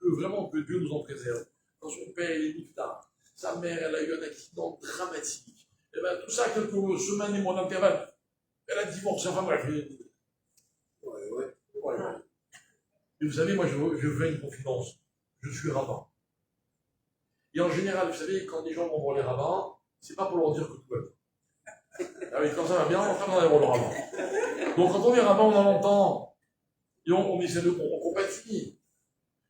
que Dieu nous en préserve. Quand son père est niftar, sa mère, elle a eu un accident dramatique. Et bien, tout ça, quelques semaines et mois d'intervalle, elle a divorcé, enfin bref. Ouais. Et vous savez, moi, je fais une confidence. Je suis rabbin. Et en général, vous savez, quand des gens vont voir les rabbins, c'est pas pour leur dire que tout va bien. Ah oui, quand ça va bien, on va aller voir le rabbin. Donc, quand on est rabbin, on en entend. Et on compatit.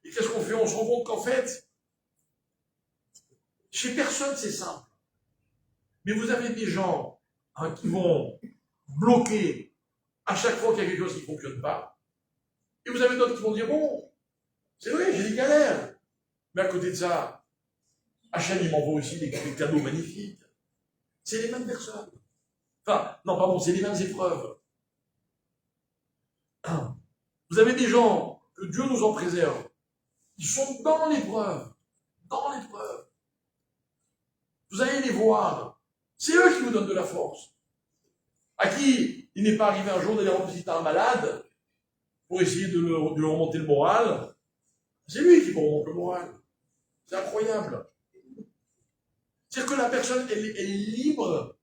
Et qu'est-ce qu'on fait? On se rend compte qu'en fait, chez personne, c'est simple. Mais vous avez des gens qui vont bloquer à chaque fois qu'il y a quelque chose qui ne fonctionne pas. Et vous avez d'autres qui vont dire, bon, c'est vrai, j'ai des galères. Mais à côté de ça, Hachem, il m'envoie aussi des cadeaux magnifiques. C'est les mêmes personnes. Enfin, non, pardon, c'est les mêmes épreuves. Vous avez des gens, que Dieu nous en préserve, qui sont dans l'épreuve. Dans l'épreuve. Vous allez les voir. C'est eux qui vous donnent de la force. À qui il n'est pas arrivé un jour d'aller rendre visite à un malade pour essayer de lui remonter le moral. C'est lui qui vous remonte le moral. C'est incroyable. C'est-à-dire que la personne, elle est libre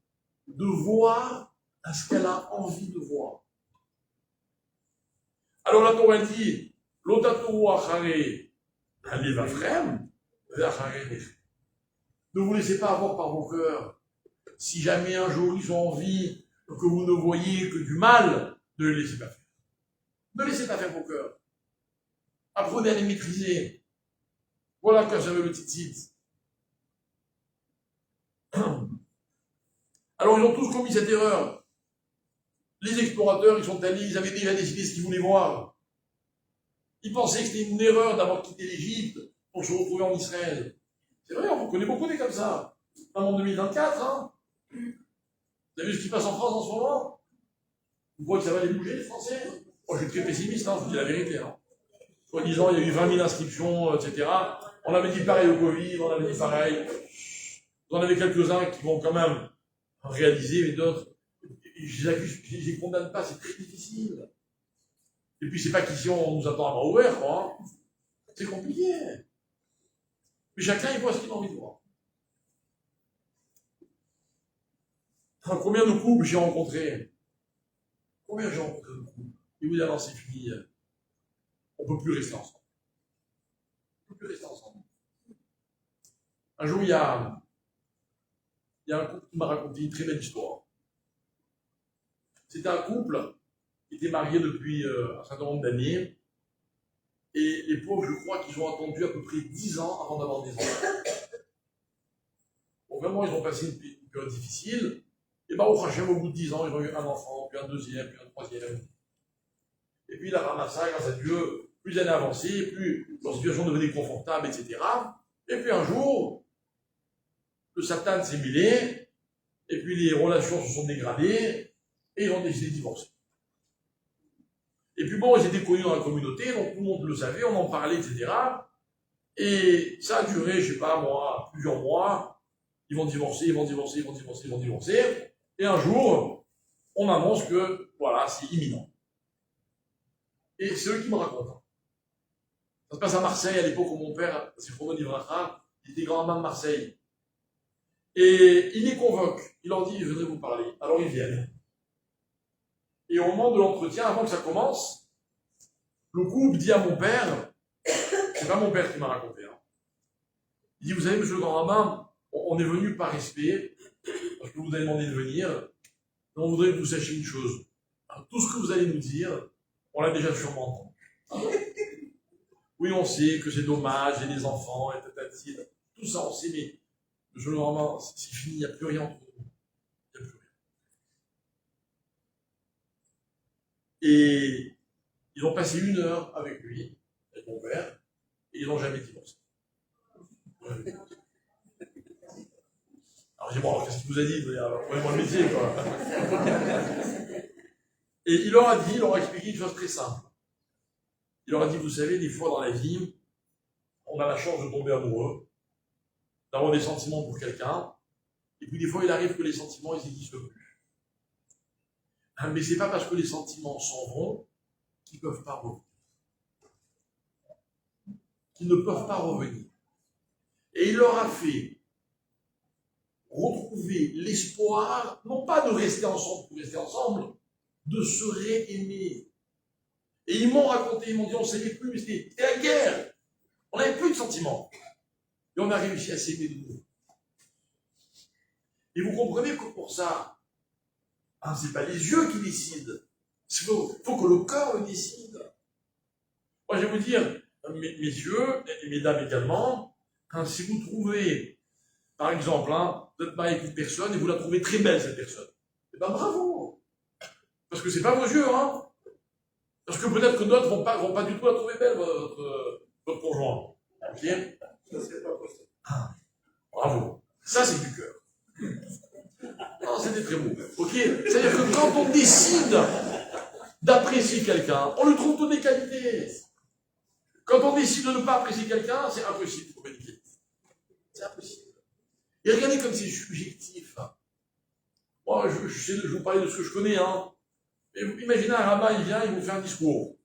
de voir ce qu'elle a envie de voir. Alors la Torah dit, l'otatu achare alevafrem, ne vous laissez pas avoir par vos cœurs. Si jamais un jour ils ont envie que vous ne voyez que du mal, ne les laissez pas faire. Ne laissez pas faire vos cœurs. Apprenez à les maîtriser. Voilà que j'avais le titre. Alors ils ont tous commis cette erreur. Les explorateurs, ils sont allés, ils avaient déjà décidé ce qu'ils voulaient voir. Ils pensaient que c'était une erreur d'avoir quitté l'Égypte pour se retrouver en Israël. C'est vrai, on connaît beaucoup des comme ça. Même en 2024, hein. Vous avez vu ce qui passe en France en ce moment? Vous croyez que ça va les bouger, les Français? Moi, je suis très pessimiste, hein, je vous dis la vérité. Hein. Soi-disant, il y a eu 20 000 inscriptions, etc. On avait dit pareil au Covid, on avait dit pareil. Vous en avez quelques-uns qui vont quand même réaliser, mais d'autres, je les condamne pas, c'est très difficile. Et puis, c'est pas qu'ici, on nous attend à bras ouverts, quoi. Hein. C'est compliqué. Mais chacun, il voit ce qu'il a envie de voir. Combien de couples j'ai rencontré? Combien j'ai rencontré de couples? Et vous allez c'est fini. On ne peut plus rester ensemble. On ne peut plus rester ensemble. Un jour, il y a un couple qui m'a raconté une très belle histoire. C'était un couple qui était marié depuis un certain nombre d'années. Et les pauvres, je crois qu'ils ont attendu à peu près 10 ans avant d'avoir des enfants. Bon, vraiment, ils ont passé une période difficile. Et au Hachem, au bout de 10 ans, ils ont eu un enfant, puis un deuxième, puis un troisième. Et puis, il a ramassé, grâce à Dieu, plus les années avançaient, plus leur situation devenait confortable, etc. Et puis, un jour, le Satan s'est mêlé, et puis les relations se sont dégradées, et ils ont décidé de divorcer. Et puis bon, ils étaient connus dans la communauté, donc tout le monde le savait, on en parlait, etc. Et ça a duré, je sais pas, plusieurs mois. Ils vont divorcer, ils vont divorcer, ils vont divorcer, ils vont divorcer. Et un jour, on annonce que, voilà, c'est imminent. Et c'est eux qui me racontent. Ça se passe à Marseille, à l'époque où mon père, c'est Frodo Livracha, il était grand-maman de Marseille. Et il les convoque. Il leur dit, je voudrais vous parler. Alors ils viennent. Et au moment de l'entretien, avant que ça commence, le couple dit à mon père, c'est pas mon père qui m'a raconté, hein. Il dit, vous savez, monsieur le grand-rabbin, on est venu par respect, parce que vous avez demandé de venir, mais on voudrait que vous sachiez une chose. Alors, tout ce que vous allez nous dire, on l'a déjà sûrement entendu. Oui, on sait que c'est dommage, il y a des enfants, et tout ça on sait, mais monsieur le grand-rabbin, c'est fini, il n'y a plus rien entre nous. Il n'y a plus rien. Et ils ont passé 1 heure avec lui, avec mon père, et ils n'ont jamais divorcé. Alors j'ai dit, bon, qu'est-ce qu'il vous a dit? Prenez-moi le métier, quoi. Et il leur a expliqué une chose très simple. Il leur a dit, vous savez, des fois dans la vie, on a la chance de tomber amoureux, d'avoir des sentiments pour quelqu'un, et puis des fois il arrive que les sentiments, ils n'existent plus. Mais c'est pas parce que les sentiments s'en vont qu'ils ne peuvent pas revenir. Qu'ils ne peuvent pas revenir. Et il leur a fait retrouver l'espoir, non pas de rester ensemble pour rester ensemble, de se réaimer. Et ils m'ont raconté, ils m'ont dit, on ne s'aimait plus, mais c'était la guerre. On n'avait plus de sentiments. Et on a réussi à s'aimer de nouveau. Et vous comprenez que pour ça, ce n'est pas les yeux qui décident. Il faut que le cœur le décide. Moi, je vais vous dire, messieurs et mesdames également, si vous trouvez, par exemple, vous êtes marié avec une personne et vous la trouvez très belle, cette personne, eh ben bravo. Parce que c'est pas vos yeux, Parce que peut-être que d'autres vont pas du tout la trouver belle, votre conjoint. Ok? Bravo. Ça, c'est du cœur. Non, c'était très beau. Ok? C'est-à-dire que quand on décide d'apprécier quelqu'un, on lui trouve toutes les qualités. Quand on décide de ne pas apprécier quelqu'un, c'est impossible de communiquer. C'est impossible. Et regardez comme c'est subjectif. Moi, je vous parlais de ce que je connais, Mais imaginez un rabbin, il vient, il vous fait un discours.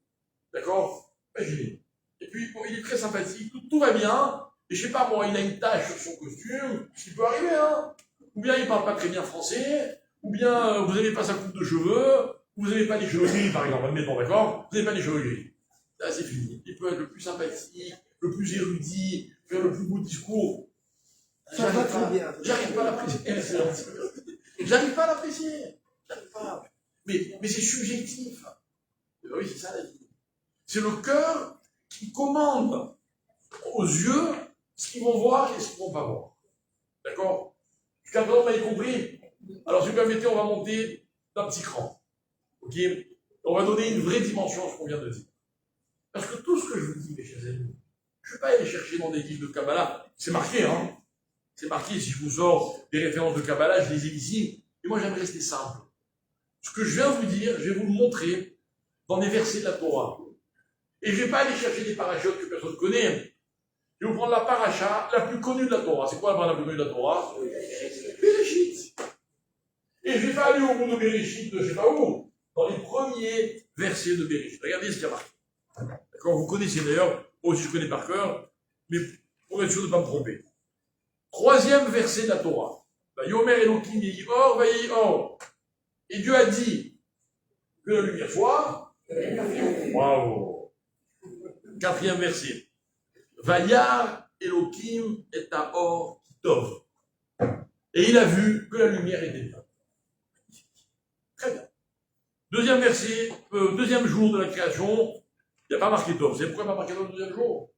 D'accord? Imaginez. Et puis, bon, il est très sympathique, tout va bien, et je sais pas, moi, il a une tache sur son costume, ce qui peut arriver, Ou bien il parle pas très bien français, ou bien vous n'avez pas sa coupe de cheveux, ou vous n'avez pas les cheveux gris, par exemple, admettons, d'accord? Vous n'avez pas les cheveux gris. Là, c'est fini. Il peut être le plus sympathique, le plus érudit, faire le plus beau discours. J'arrive pas à l'apprécier. J'arrive pas à l'apprécier. J'arrive pas. Mais c'est subjectif. Et oui, c'est ça la vie. C'est le cœur qui commande aux yeux ce qu'ils vont voir et ce qu'ils vont pas voir. D'accord? Jusqu'à présent, vous m'avez compris? Alors, si vous permettez, on va monter d'un petit cran. Ok? On va donner une vraie dimension à ce qu'on vient de dire. Parce que tout ce que je vous dis, mes chers amis, je ne vais pas aller chercher dans des livres de Kabbalah. C'est marqué, C'est marqué, si je vous sors des références de Kabbalah, je les ai ici. Et moi, j'aime rester simple. Ce que je viens vous dire, je vais vous le montrer dans des versets de la Torah. Et je ne vais pas aller chercher des parachutes que personne ne connaît. Je vais vous prendre la paracha la plus connue de la Torah. C'est quoi la plus connue de la Torah? Bereshit. Et je ne vais pas aller au bout de Bereshit, de je ne sais pas où, dans les premiers versets de Bereshit. Regardez ce qu'il y a marqué. D'accord? Vous connaissez d'ailleurs, moi aussi je connais par cœur, mais pour être sûr de ne pas me tromper. 3e verset de la Torah. Yomer Elohim Yehi-or, Vayehi-or. Et Dieu a dit que la lumière soit. Waouh! 4e verset. Vayar Elohim et Tahor Tov. Et il a vu que la lumière était bien. Très bien. 2e verset, 2e jour de la création, il n'y a pas marqué Tov. Vous savez pourquoi il n'y a pas marqué Tov le 2e jour?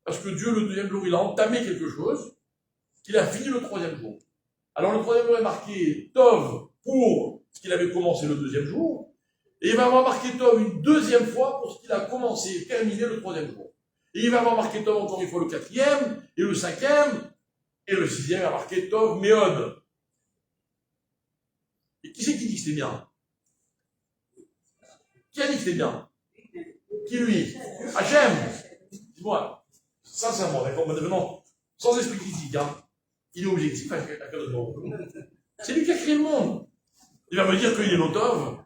Parce que Dieu, le 2e jour, il a entamé quelque chose, qu'il a fini le 3e jour. Alors le 3e jour est marqué Tov pour ce qu'il avait commencé le 2e jour, et il va avoir marqué Tov une 2e fois pour ce qu'il a commencé et terminé le 3e jour. Et il va avoir marqué Tov encore une fois le 4e, et le 5e, et le 6e va marqué Tov Méod. Et qui c'est qui dit que c'était bien? Qui a dit que c'était bien? Qui lui? Hachem. Dis-moi, sincèrement, d'accord, maintenant, sans esprit critique, il est objectif à c'est lui qui a créé le monde. Il va me dire qu'il est l'Otov.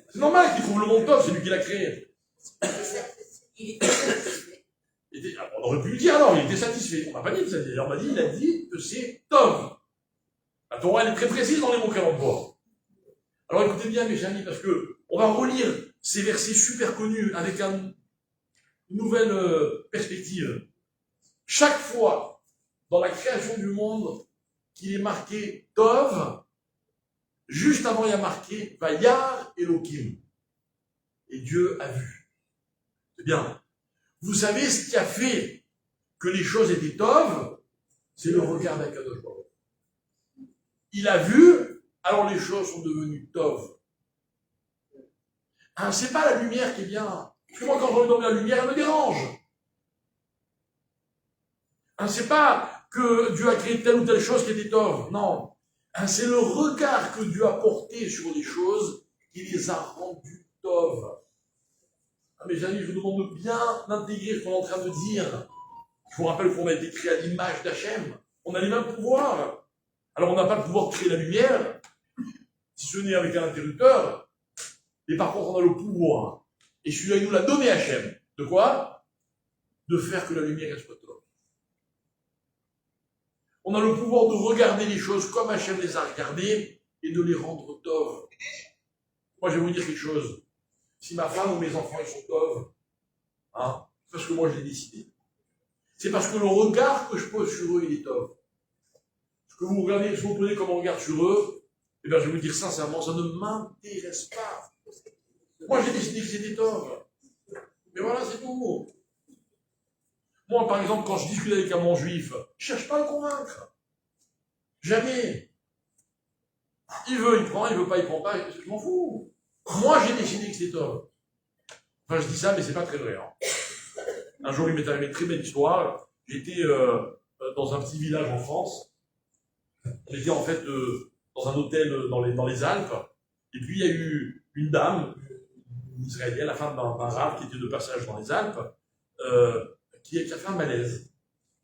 C'est normal qu'il trouve le monde Tov, c'est lui qui l'a créé. On aurait pu lui dire alors, il était satisfait. On m'a pas dit que ça. Il a dit que c'est Tov. La Torah, elle est très précise dans les mots qu'elle emploie. Alors écoutez bien, mes amis, parce que on va relire ces versets super connus avec une nouvelle perspective. Chaque fois, dans la création du monde, qu'il est marqué Tov, juste avant il y a marqué Vayar Elohim. Et Dieu a vu. C'est bien. Vous savez ce qui a fait que les choses étaient Tov? C'est le regard d'Akadosh Baruch. Il a vu, alors les choses sont devenues Tov. C'est pas la lumière qui est bien. Parce que moi, quand je regarde la lumière, elle me dérange. C'est pas que Dieu a créé telle ou telle chose qui était Tov. Non. C'est le regard que Dieu a porté sur les choses qui les a rendues Tov. Mes amis, je vous demande de bien intégrer ce qu'on est en train de dire. Je vous rappelle qu'on a été créé à l'image d'Hachem. On a les mêmes pouvoirs. Alors on n'a pas le pouvoir de créer la lumière, si ce n'est avec un interrupteur, mais par contre on a le pouvoir. Et celui-là, il nous l'a donné Hachem. De quoi? De faire que la lumière soit Tov. On a le pouvoir de regarder les choses comme Hachem les a regardées et de les rendre Tov. Moi je vais vous dire quelque chose. Si ma femme ou mes enfants ils sont Tov, c'est parce que moi je l'ai décidé. C'est parce que le regard que je pose sur eux, il est Tov. Que vous regardez, si vous posez comme on regarde sur eux, eh bien, je vais vous dire sincèrement, ça ne m'intéresse pas. Moi, j'ai décidé que c'était Tov. Mais voilà, c'est tout. Moi, par exemple, quand je discute avec un non-juif, je cherche pas à le convaincre. Jamais. Il veut, il prend, il veut pas, il prend pas, je m'en fous. Moi, j'ai décidé que c'était homme. Enfin, je dis ça, mais c'est pas très vrai. Hein. Un jour, il m'est arrivé une très belle histoire. J'étais dans un petit village en France. On était en fait dans un hôtel dans les Alpes. Et puis, il y a eu une dame, une Israélienne, la femme d'un rave qui était de passage dans les Alpes, qui a fait un malaise.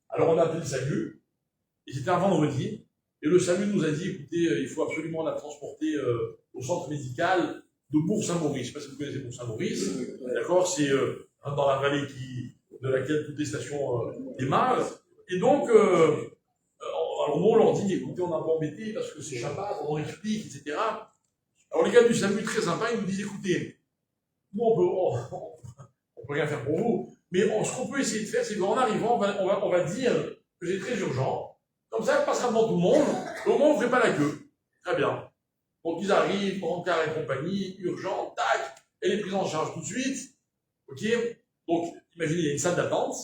Alors, on a appelé le SAMU. Et c'était un vendredi. Et le SAMU nous a dit, écoutez, il faut absolument la transporter au centre médical de Bourg-Saint-Maurice. Je ne sais pas si vous connaissez Bourg-Saint-Maurice. D'accord, c'est dans la vallée de laquelle toutes les stations démarrent. Et donc, alors nous, on leur dit, écoutez, on a un peu embêté parce que c'est Shabbat, on explique, etc. Alors les gars du SAMU, très sympas, ils nous disent, écoutez, nous, on peut rien faire pour vous, mais ce qu'on peut essayer de faire, c'est qu'en arrivant, on va dire que c'est très urgent. Comme ça, elle passera devant tout le monde, et au moins, on ne ferait pas la queue. Très bien. Donc, ils arrivent, brancard et compagnie, urgent, tac, elle est prise en charge tout de suite. Ok. Donc, imaginez, il y a une salle d'attente.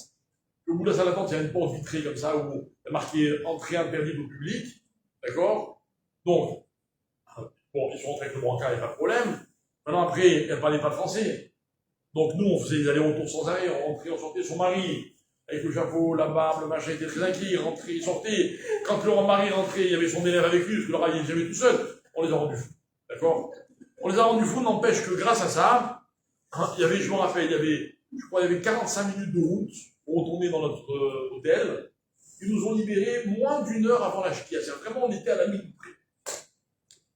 Au bout de la salle d'attente, il y a une porte vitrée comme ça, où il y a marqué entrée interdite au public. D'accord. Donc, bon, ils sont rentrés avec le brancard, il n'y a pas de problème. Maintenant, après, elle ne parlait pas de français. Donc, nous, on faisait des allers-retours sans arrêt, on rentrait, on sortait, son mari, avec le chapeau, la barbe, le machin, était très inquiet, il rentrait, il sortait. Quand le mari rentrait, il y avait son élève avec lui, parce que le rave, il est jamais tout seul. On les a rendus fous. D'accord. On les a rendus fous, n'empêche que grâce à ça, il y avait, je me rappelle, je crois, il y avait 45 minutes de route pour retourner dans notre hôtel. Ils nous ont libérés moins d'une heure avant la shkia. C'est vraiment, on était à la minute près.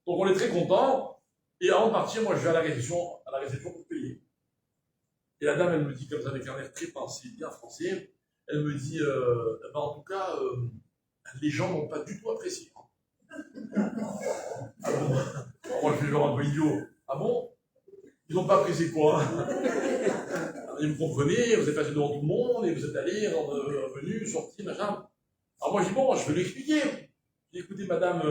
Donc on est très contents. Et avant de partir, moi, je vais à la réception pour payer. Et la dame, elle me dit comme ça, avec un air très pincé, bien français, elle me dit, en tout cas, les gens n'ont pas du tout apprécié. Ah bon. Moi, je fais genre un peu idiot. Ah bon? Ils n'ont pas apprécié quoi? Et vous comprenez, vous êtes passé devant tout le monde, et vous êtes allé, revenu, sorti, machin. Alors moi, je dis, bon, je vais lui expliquer. Je dis, écoutez, madame,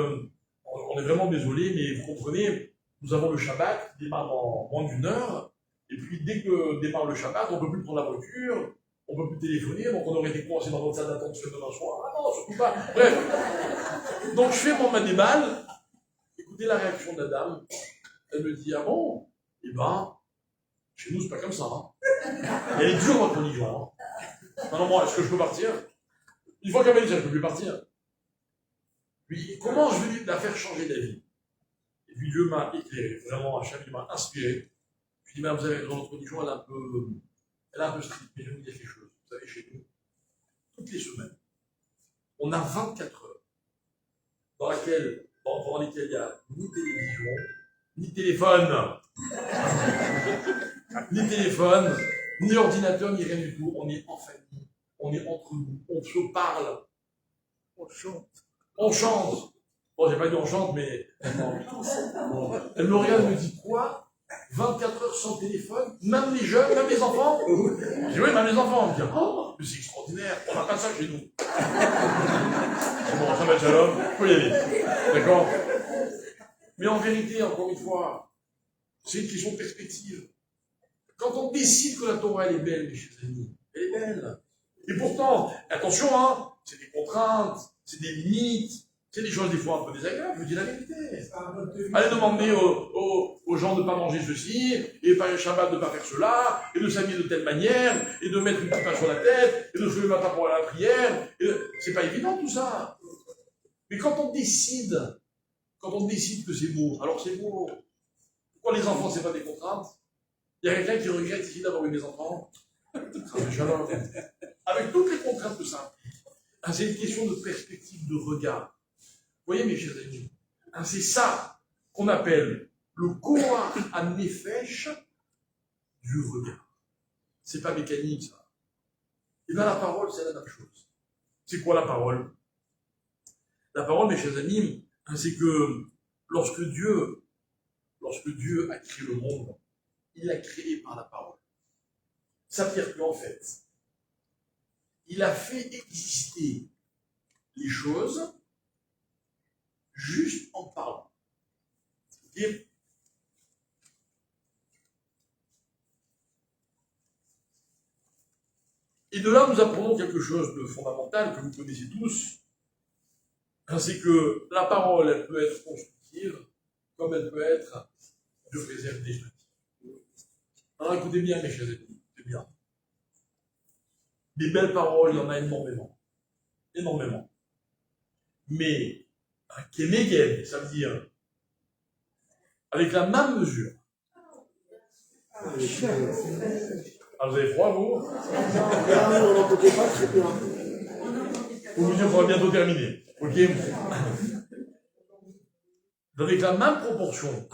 on est vraiment désolé, mais vous comprenez, nous avons le Shabbat qui démarre dans moins d'une heure, et puis dès que démarre le Shabbat, on ne peut plus prendre la voiture, on ne peut plus téléphoner, donc on aurait été coincé dans notre salle d'attente jusqu'à demain soir. Ah non, surtout pas. Bref. Donc je fais mon manimal. Écoutez la réaction de la dame. Elle me dit, ah bon? Eh ben, chez nous, c'est pas comme ça. Hein. Elle est dure, votre religion. Hein. Non, moi, est-ce que je peux partir? Une fois qu'elle m'a dit ça, je ne peux plus partir. Puis, comment je vais la faire changer d'avis? Et puis Dieu m'a éclairé, vraiment, Hachem, il m'a inspiré. Je lui ai dit, vous avez raison, notre religion, elle est un peu stricte, mais je vais vous dire quelque chose. Vous savez, chez nous, toutes les semaines, on a 24 heures pendant lesquelles il n'y a ni télévision, ni téléphone, ni ordinateur, ni rien du tout. On est en famille, on est entre nous, on se parle, on chante. On chante. Bon, j'ai pas dit on chante, mais elle me regarde et me dit quoi? 24 heures sans téléphone, même les jeunes, même les enfants? Je dis oui, même les enfants. On me dit, oh, mais c'est extraordinaire, on n'a pas ça chez nous. C'est bon, ça va être shalom, il faut y aller. D'accord? Mais en vérité, encore une fois, c'est une question de perspective. Quand on décide que la Torah, elle est belle, mes chers amis, elle est belle. Et pourtant, attention, hein, c'est des contraintes, c'est des limites, c'est des choses des fois un peu désagréables, je vous dis la vérité. Allez demander aux gens de ne pas manger ceci, et par le Shabbat de ne pas faire cela, et de s'habiller de telle manière, et de mettre une petite pain sur la tête, et de se lever le matin pour aller à la prière. C'est pas évident tout ça. Mais quand on décide que c'est beau, alors c'est beau. Pourquoi les enfants, c'est pas des contraintes? Il y a quelqu'un qui regrette ici d'avoir eu des enfants? Avec toutes les contraintes que ça implique. C'est une question de perspective, de regard. Vous voyez, mes chers amis, c'est ça qu'on appelle le Koach HaNefesh du regard. C'est pas mécanique, ça. Et bien, la parole, c'est la même chose. C'est quoi la parole? La parole, mes chers amis, c'est que lorsque Dieu a créé le monde, il l'a créé par la parole. Ça veut dire qu'en fait, il a fait exister les choses juste en parlant. Et Et de là, nous apprenons quelque chose de fondamental que vous connaissez tous, c'est que la parole, elle peut être constructive, comme elle peut être de réserve destructive. Alors écoutez bien, mes chers amis, écoutez bien. Des belles paroles, il y en a énormément. Énormément. Mais un kémégel, ça veut dire avec la même mesure. Alors vous avez froid, vous? Vous me dites qu'on va bientôt terminer. Ok? Avec la même proportion.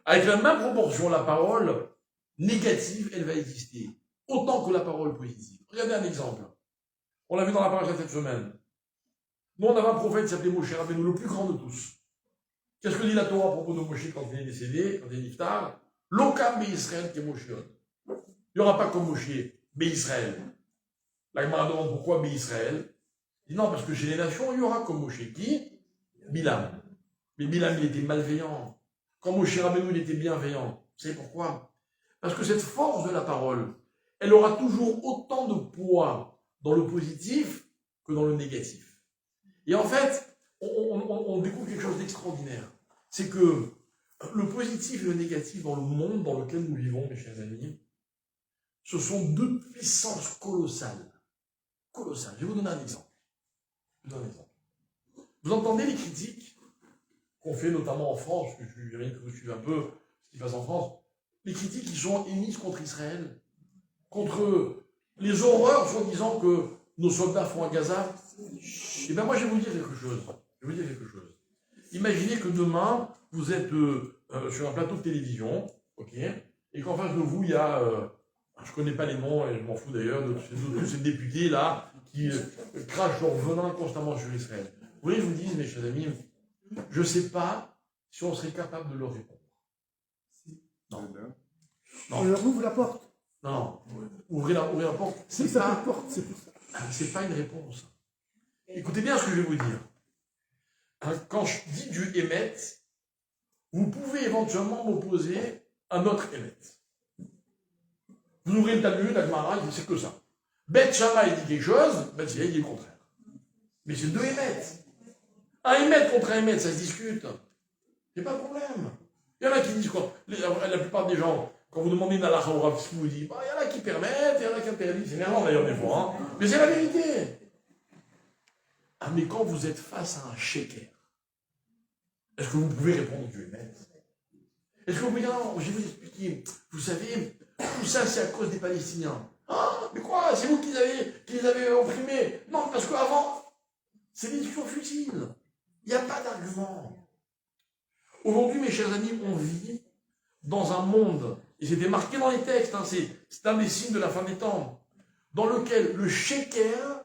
Avec la même proportion, la parole négative, elle va exister. Autant que la parole positive. Regardez un exemple. On l'a vu dans la paracha cette semaine. Nous, on avait un prophète qui s'appelait Moshe Rabbeinu, le plus grand de tous. Qu'est-ce que dit la Torah à propos de Moshe quand il est décédé, quand il est niftar? L'okam Israël qui est Moshe. Il n'y aura pas comme Moshe, Israël. La Gemara demande pourquoi Israël. Il dit non, parce que chez les nations, il y aura comme Moshe. Qui? Bilam. Mais Bilam, il était malveillant. Quand Moshe Rabbeinu, il était bienveillant. Vous savez pourquoi? Parce que cette force de la parole, elle aura toujours autant de poids dans le positif que dans le négatif. Et en fait, on découvre quelque chose d'extraordinaire. C'est que le positif et le négatif dans le monde dans lequel nous vivons, mes chers amis, ce sont deux puissances colossales. Colossales. Je vais vous donner un exemple. Vous entendez les critiques qu'on fait notamment en France, parce que je viens que vous suivez un peu ce qui se passe en France, les critiques qui sont émises contre Israël, contre les horreurs soi-disant que nos soldats font à Gaza. Eh bien moi je vais vous dire quelque chose. Imaginez que demain, vous êtes sur un plateau de télévision, ok, et qu'en face de vous, il y a, je ne connais pas les noms, et je m'en fous d'ailleurs, de tous ces députés là, qui crachent leur venin constamment sur Israël. Vous voyez, je vous dis, mes chers amis, je ne sais pas si on serait capable de leur répondre. Non. On leur ouvre la porte. Non. Ouvrez la porte. C'est pas une réponse. Écoutez bien ce que je vais vous dire. Quand je dis du émet, vous pouvez éventuellement m'opposer à notre émet. Vous ouvrez le Talmud, la Gemara, il dit c'est que ça. Beth Shammai dit quelque chose, Beth Shammai dit le contraire. Mais c'est deux émet. Un émet contre un émet, ça se discute. Il n'y a pas de problème. Il y en a qui disent quoi? La plupart des gens, quand vous demandez une halakha au Rav, ce qu'il vous dit, il y en a qui permettent, il y en a qui interdisent. C'est énervant d'ailleurs des fois, hein. Mais c'est la vérité. Ah, mais quand vous êtes face à un sheker, est-ce que vous pouvez répondre du émet? Est-ce que vous pouvez dire, non, je vais vous expliquer, vous savez, tout ça c'est à cause des Palestiniens. Ah, mais quoi? C'est vous qui les avez opprimés? Non, parce qu'avant, c'est des discussions futiles. Il n'y a pas d'argument. Aujourd'hui, mes chers amis, on vit dans un monde, et c'était marqué dans les textes, hein, c'est un des signes de la fin des temps, dans lequel le sheker,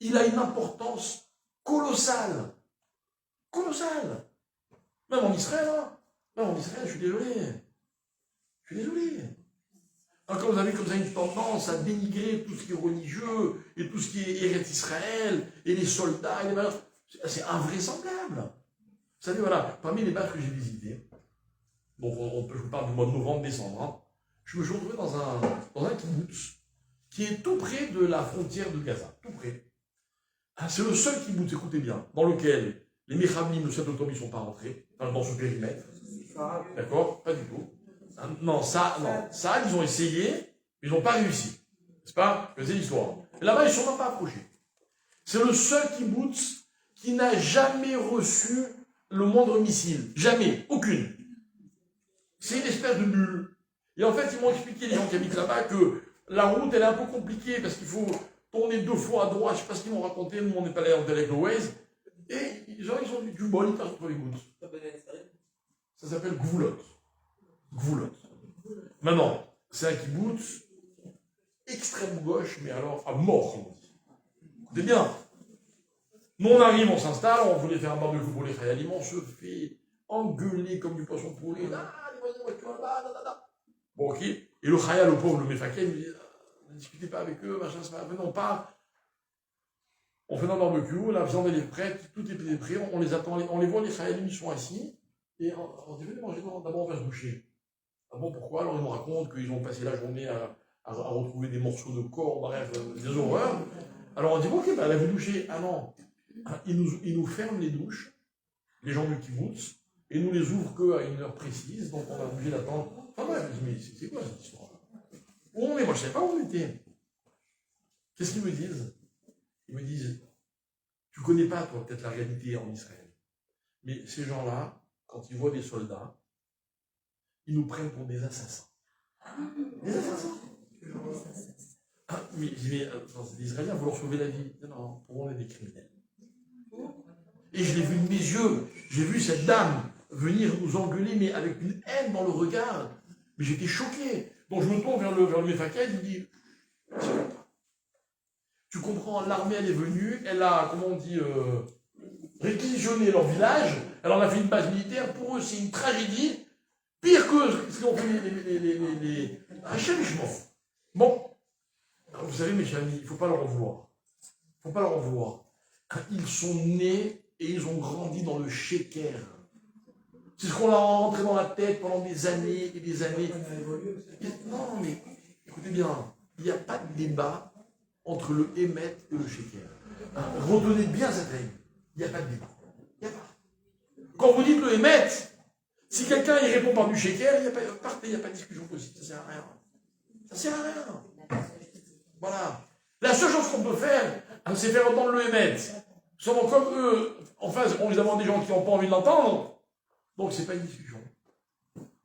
il a une importance colossale. Colossale. Même en Israël, hein. Même en Israël, je suis désolé. Alors, quand vous avez comme ça une tendance à dénigrer tout ce qui est religieux, et tout ce qui est Eretz Israël, et les soldats, et les valeurs, c'est invraisemblable. Vous savez, voilà, parmi les bases que j'ai visitées, donc je vous parle du mois de novembre, décembre, hein, je me suis retrouvé dans un kibbutz qui est tout près de la frontière de Gaza, tout près. C'est le seul kibbutz, écoutez bien, dans lequel les Mechamim, le 7 octobre, ils ne sont pas rentrés, dans ce périmètre. D'accord? Pas du tout. Non, ça, ils ont essayé, mais ils n'ont pas réussi. C'est pas? C'est l'histoire. Et là-bas, ils ne sont même pas approchés. C'est le seul kibbutz qui n'a jamais reçu le moindre missile. Jamais. Aucune. C'est une espèce de bulle. Et en fait, ils m'ont expliqué, les gens qui habitent là-bas, que la route, elle est un peu compliquée parce qu'il faut tourner 2 fois à droite. Je ne sais pas ce qu'ils m'ont raconté, nous, on n'est pas allé en avec le Waze. Et les gens, ils ont du bol, ils passent entre les gouttes. Ça s'appelle Gvoulot. Maintenant, c'est un kibbutz extrême gauche, mais alors à mort, on dit. C'est bien. Nous, on arrive, on s'installe, on voulait faire un barbecue pour les Khayalim, on se fait engueuler comme du poisson pourri. Là, les voisins, là. Bon, ok. Et le Khayal, le pauvre, le Mefaké, il me dit, ne discutez pas avec eux, machin, c'est pas. Venez, on part. On fait un barbecue, la viande elle est prête, tout est prêt, on les attend, on les voit, les Khayalim, ils sont assis, et on dit, venez manger, d'abord on va se boucher. Ah bon, pourquoi? Alors ils nous racontent qu'ils ont passé la journée à retrouver des morceaux de corps, bref, des horreurs. Alors on dit, ok, bah, lavez doucher. Ah non, ils nous ferment les douches, les gens du kibbutz, et nous les ouvrent qu'à une heure précise, donc on est obligé d'attendre. Enfin bref, je me dis, mais c'est quoi cette histoire? Où on est? Moi je ne savais pas où on était. Qu'est-ce qu'ils me disent? Ils me disent, tu ne connais pas toi peut-être la réalité en Israël, mais ces gens-là, quand ils voient des soldats, ils nous prennent pour des assassins. Des assassins. Mais c'est des Israéliens, vous leur sauvez la vie. Non, pour moi on est des criminels. Et je l'ai vu de mes yeux, j'ai vu cette dame venir nous engueuler, mais avec une haine dans le regard. Mais j'étais choqué. Donc je me tourne vers le Mefakel, il me dit, tu comprends, l'armée elle est venue, elle a, comment on dit, réquisitionné leur village, elle en a fait une base militaire, pour eux c'est une tragédie, pire que ce qu'ont fait les changement. Bon, alors, vous savez mes chers amis, il ne faut pas leur en vouloir. Il ne faut pas leur en vouloir. Ils sont nés et ils ont grandi dans le sheker. C'est ce qu'on leur a rentré dans la tête pendant des années et des années. Non, mais écoutez bien, il n'y a pas de débat entre le Hémet et le sheker. Retenez bien cette règle. Il n'y a pas de débat. Il n'y a pas. Quand vous dites le Hémet, si quelqu'un y répond par du sheker, il n'y a pas de discussion possible. Ça ne sert à rien. Ça ne sert à rien. Voilà. La seule chose qu'on peut faire, c'est faire entendre le Hémet. Seulement comme eux, en face, on évidemment des gens qui n'ont pas envie de l'entendre. Donc c'est pas une discussion.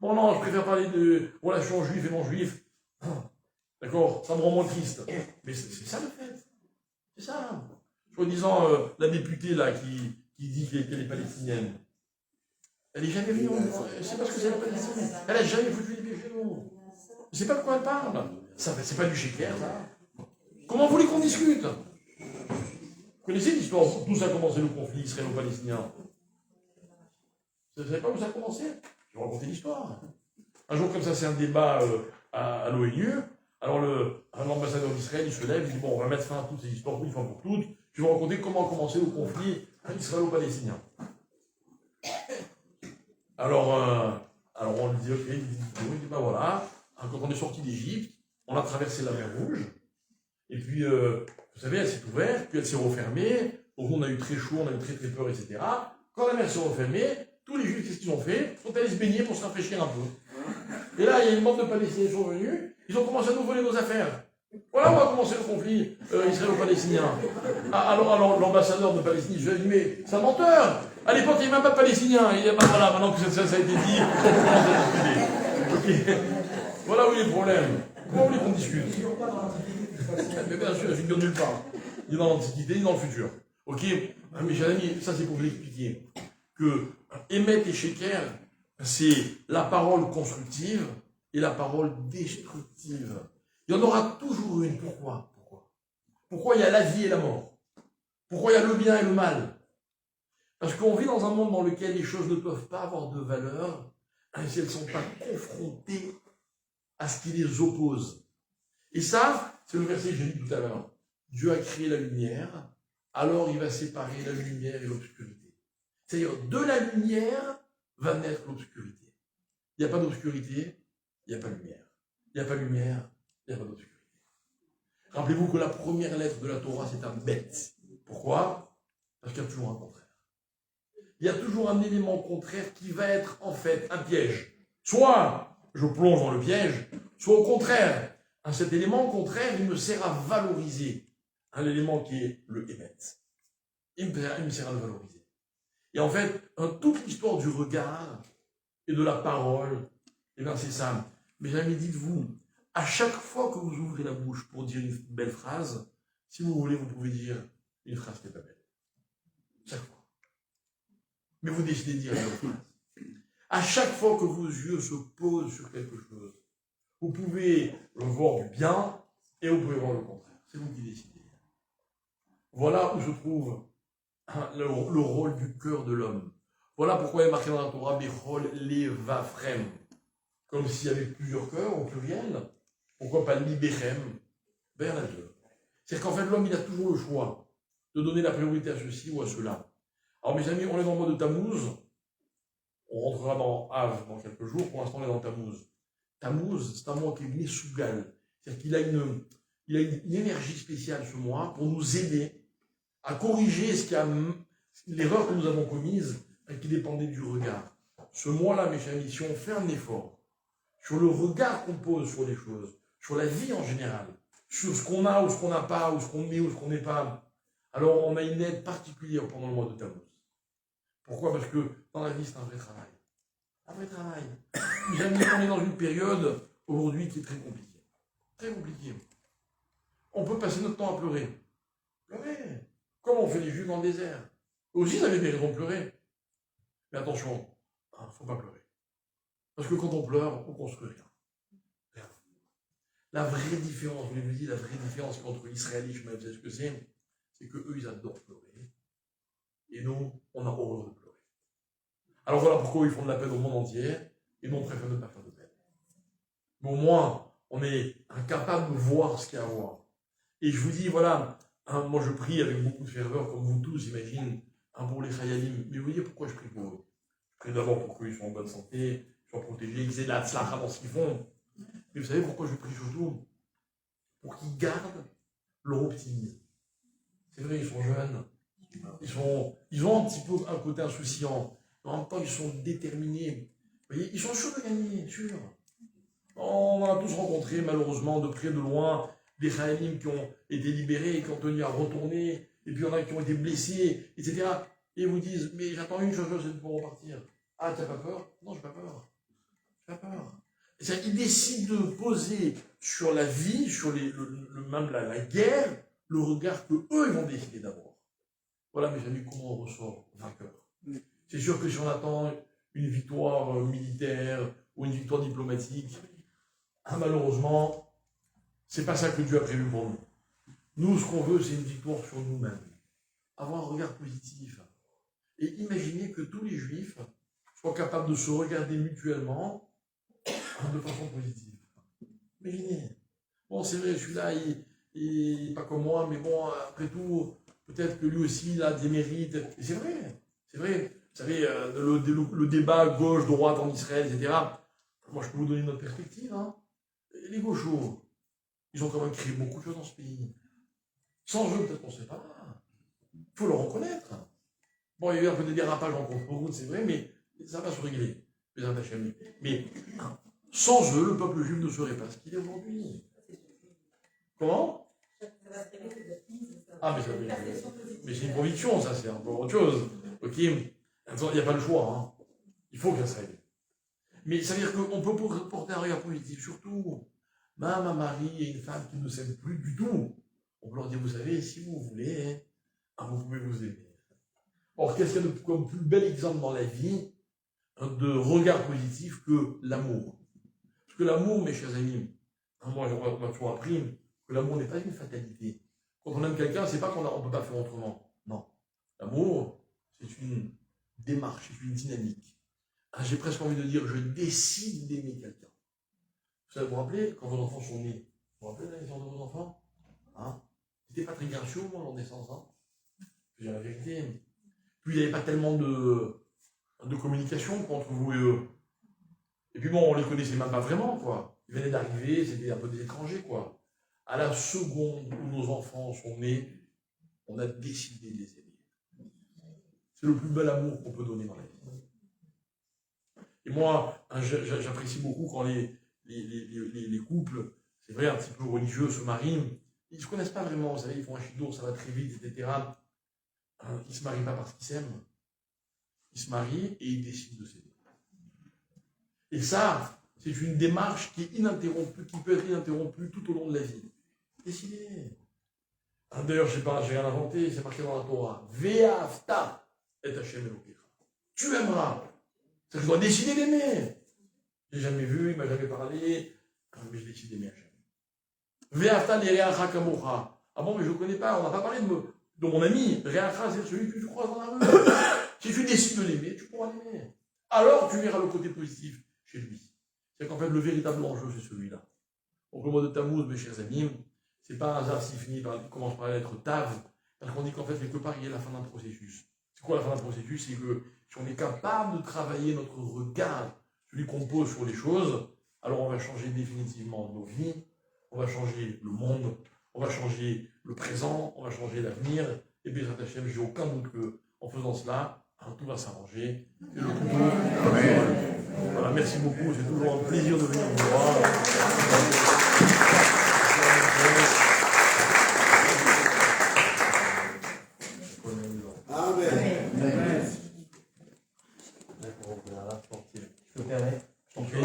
Bon non, je préfère parler de relations juives et non juives. D'accord, ça me rend moins triste. Mais c'est ça le fait. C'est ça. Soi-disant, la députée là qui dit qu'elle est palestinienne. Elle n'est jamais venue. C'est parce que c'est la Palestine. Elle n'a jamais foutu les pieds chez nous. Je ne sais pas de quoi elle parle. C'est pas du sheker, ça. Comment vous voulez qu'on discute? Vous connaissez l'histoire d'où ça a commencé le conflit israélo-palestinien? Vous ne savez pas où ça a commencé? Je vais vous raconter l'histoire. Un jour comme ça, c'est un débat à l'ONU. Alors l'ambassadeur d'Israël, il se lève, il dit bon, on va mettre fin à toutes ces histoires, une fois pour toutes. Je vais vous raconter comment a commencé le conflit israélo-palestinien. Alors on lui dit ok, il dit ben voilà, quand on est sorti d'Égypte, on a traversé la mer Rouge. Et puis, vous savez, elle s'est ouverte, puis elle s'est refermée. Donc, on a eu très chaud, on a eu très très peur, etc. Quand la mer s'est refermée, tous les Juifs, qu'est-ce qu'ils ont fait? Ils sont allés se baigner pour se rafraîchir un peu. Et là, il y a une bande de Palestiniens qui sont venus, ils ont commencé à nous voler nos affaires. Voilà où a commencé le conflit israélo-palestinien. Alors l'ambassadeur de Palestine, je lui ai dit, mais c'est un menteur. À l'époque, il n'y avait même pas de Palestiniens. Il dit, ben voilà, maintenant que ça a été dit, on commence à discuter. Okay. Voilà où est le problème. Comment vous voulez qu'on discute? Mais bien sûr, il figure nulle part. Ni dans l'Antiquité, ni dans le futur. Ok? Mes chers amis, ça c'est pour vous expliquer que Hémet et sheker, c'est la parole constructive et la parole destructive. Il y en aura toujours une. Pourquoi il y a la vie et la mort? Pourquoi il y a le bien et le mal? Parce qu'on vit dans un monde dans lequel les choses ne peuvent pas avoir de valeur si elles ne sont pas confrontées à ce qui les oppose. Et ça, c'est le verset que j'ai lu tout à l'heure. Dieu a créé la lumière, alors il va séparer la lumière et l'obscurité. C'est-à-dire, de la lumière va naître l'obscurité. Il n'y a pas d'obscurité, il n'y a pas de lumière. Il n'y a pas de lumière, il n'y a pas d'obscurité. Rappelez-vous que la première lettre de la Torah, c'est un bête. Pourquoi? Parce qu'il y a toujours un contraire. Il y a toujours un élément contraire qui va être en fait un piège. Soit je plonge dans le piège, soit au contraire, cet élément contraire, il me sert à valoriser un élément qui est le Hémet. Il me sert à le valoriser. Et en fait, toute l'histoire du regard et de la parole, et bien c'est ça. Mais jamais dites-vous, à chaque fois que vous ouvrez la bouche pour dire une belle phrase, si vous voulez, vous pouvez dire une phrase qui n'est pas belle. Chaque fois. Mais vous décidez de dire une autre phrase. À chaque fois que vos yeux se posent sur quelque chose, vous pouvez voir du bien et vous pouvez voir le contraire. C'est vous qui décidez. Voilà où se trouve le rôle du cœur de l'homme. Voilà pourquoi il est marqué dans la Torah Bechol Levafrem. Comme s'il y avait plusieurs cœurs au pluriel. Pourquoi pas Libechem vers la deux. C'est qu'en fait l'homme il a toujours le choix de donner la priorité à ceci ou à cela. Alors mes amis, on est dans le mois de Tammuz. On rentrera dans Av dans quelques jours. Pour l'instant on est dans Tammuz. Tammuz, c'est un mois qui est Mesougal. C'est-à-dire qu'il a une énergie spéciale ce mois pour nous aider à corriger l'erreur que nous avons commise et qui dépendait du regard. Ce mois-là, mes chers amis, si on fait un effort sur le regard qu'on pose sur les choses, sur la vie en général, sur ce qu'on a ou ce qu'on n'a pas, ou ce qu'on met ou ce qu'on n'est pas, alors on a une aide particulière pendant le mois de Tammuz. Pourquoi? Parce que dans la vie, c'est un vrai travail. Un vrai travail. Mes amis, on est dans une période aujourd'hui qui est très compliquée. Très compliquée. On peut passer notre temps à pleurer. Pleurer. Comme on fait les Juifs dans le désert. Eux aussi, ils avaient des raisons de pleurer. Mais attention, il ne faut pas pleurer. Parce que quand on pleure, on ne construit rien. Rien. La vraie différence, je vous dis, la vraie différence entre Israélites, vous savez ce que c'est qu'eux, ils adorent pleurer. Et nous, on a horreur de pleurer. Alors voilà pourquoi ils font de la peine au monde entier, et nous, on préfère ne pas faire de peine. Mais au moins, on est incapable de voir ce qu'il y a à voir. Et je vous dis, voilà, moi je prie avec beaucoup de ferveur, comme vous tous, j'imagine, pour les Chayalim. Mais vous voyez pourquoi je prie pour eux? Je prie d'abord pour qu'ils soient en bonne santé, qu'ils soient protégés, qu'ils aient de la tzlacha dans ce qu'ils font. Mais vous savez pourquoi je prie surtout? Pour qu'ils gardent leur optimisme. C'est vrai, ils sont jeunes, ils ont un petit peu un côté insouciant, mais en même temps ils sont déterminés. Vous voyez, ils sont sûrs de gagner, sûrs. On en a tous rencontré, malheureusement, de près, de loin, des Chayalim qui ont été libérés et qui ont tenu à retourner, et puis il y en a qui ont été blessés, etc. Et ils vous disent, mais j'attends une chose, c'est de pouvoir repartir. Ah, t'as pas peur? Non, j'ai pas peur. J'ai pas peur. C'est-à-dire, ils décident de poser sur la vie, sur même la guerre, le regard que eux ils vont décider d'avoir. Voilà, mes amis, comment on ressort vainqueur. C'est sûr que si on attend une victoire militaire ou une victoire diplomatique, malheureusement, c'est pas ça que Dieu a prévu pour nous. Nous, ce qu'on veut, c'est une victoire sur nous-mêmes. Avoir un regard positif. Et imaginez que tous les Juifs soient capables de se regarder mutuellement de façon positive. Imaginez. Bon, c'est vrai, celui-là, il n'est pas comme moi, mais bon, après tout, peut-être que lui aussi, il a des mérites. Et c'est vrai, c'est vrai. Vous savez, le débat gauche-droite en Israël, etc. Moi, je peux vous donner notre perspective. Hein. Les gauchos, ils ont quand même créé beaucoup de choses dans ce pays. Sans eux, peut-être qu'on ne sait pas. Il faut le reconnaître. Bon, il y a eu un peu de dérapage en contre-route, c'est vrai, mais ça va se régler. Mais sans eux, le peuple juif ne serait pas ce qu'il est aujourd'hui. Comment? Ah, mais c'est une conviction, ça, c'est un peu autre chose. Ok, il n'y a pas le choix. Hein. Il faut que ça règle. Mais ça veut dire qu'on peut porter un regard positif, surtout. Même un mari et une femme qui ne s'aiment plus du tout. On peut leur dire, vous savez, si vous voulez, vous pouvez vous aimer. Or, qu'est-ce qu'il y a de comme plus bel exemple dans la vie de regard positif que l'amour? Parce que l'amour, mes chers amis, moi, on m'a toujours appris que l'amour n'est pas une fatalité. Quand on aime quelqu'un, c'est pas qu'on ne peut pas faire autrement. Non. L'amour, c'est une démarche, c'est une dynamique. J'ai presque envie de dire, je décide d'aimer quelqu'un. Vous vous rappelez, quand vos enfants sont nés, vous vous rappelez la naissance de vos enfants? Hein? C'était pas très gracieux, moi, leur naissance. Hein? Je veux dire la vérité. Puis il n'y avait pas tellement de communication entre vous et eux. Et puis bon, on les connaissait même pas vraiment, quoi. Ils venaient d'arriver, c'était un peu des étrangers, quoi. À la seconde où nos enfants sont nés, on a décidé de les aimer. C'est le plus bel amour qu'on peut donner dans la vie. Et moi, j'apprécie beaucoup quand les couples, c'est vrai, un petit peu religieux, se marient. Ils ne se connaissent pas vraiment, vous savez, ils font un chidour, ça va très vite, etc. Ils ne se marient pas parce qu'ils s'aiment. Ils se marient et ils décident de s'aimer. Et ça, c'est une démarche qui est ininterrompue, qui peut être ininterrompue tout au long de la vie. Décidez. D'ailleurs, je ne sais pas, j'ai rien inventé, c'est marqué dans la Torah. Ve'afta et Hashem Elokecha. Tu aimeras. Ça, je dois décider d'aimer. Je n'ai jamais vu, il ne m'a jamais parlé, mais je décide d'aimer Hashem. Ve'afta li'reacha kamocha. Ah bon, mais je ne le connais pas, on n'a pas parlé de mon ami. Reacha, c'est celui que tu croises dans la rue. Si tu décides de l'aimer, tu pourras l'aimer. Alors, tu verras le côté positif chez lui. C'est qu'en fait, le véritable enjeu, c'est celui-là. Donc, le mois de Tammuz, mes chers amis, c'est pas un hasard s'il commence par la lettre Tav, parce qu'on dit qu'en fait, quelque part, il y a la fin d'un processus. C'est quoi la fin d'un processus? C'est que si on est capable de travailler notre regard, celui qu'on pose sur les choses, alors on va changer définitivement nos vies, on va changer le monde, on va changer le présent, on va changer l'avenir. Et bien, je n'ai aucun doute qu'en faisant cela, tout va s'arranger. Et le couteau, voilà, merci beaucoup, c'est toujours un plaisir de venir vous voir. Je me permets? Je t'en prie.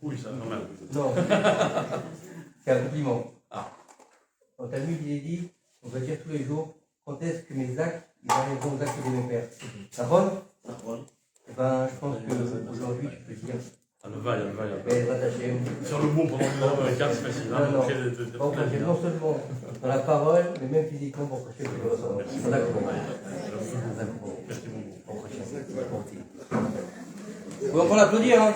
Oui, ça, normal. Non. C'est un compliment. Ah. Dans Talmud, il est dit, on va dire tous les jours, quand est-ce que mes actes, ils arriveront aux actes de mes pères. D'accord? Eh ben, je pense qu'aujourd'hui, tu peux dire. Ah, le vaille. Elle va t'acheter. Faire le mot pendant une heure, c'est facile. Non, non seulement dans la parole, mais même physiquement pour prêcher le ressort. Merci beaucoup. On va encore l'applaudir, hein.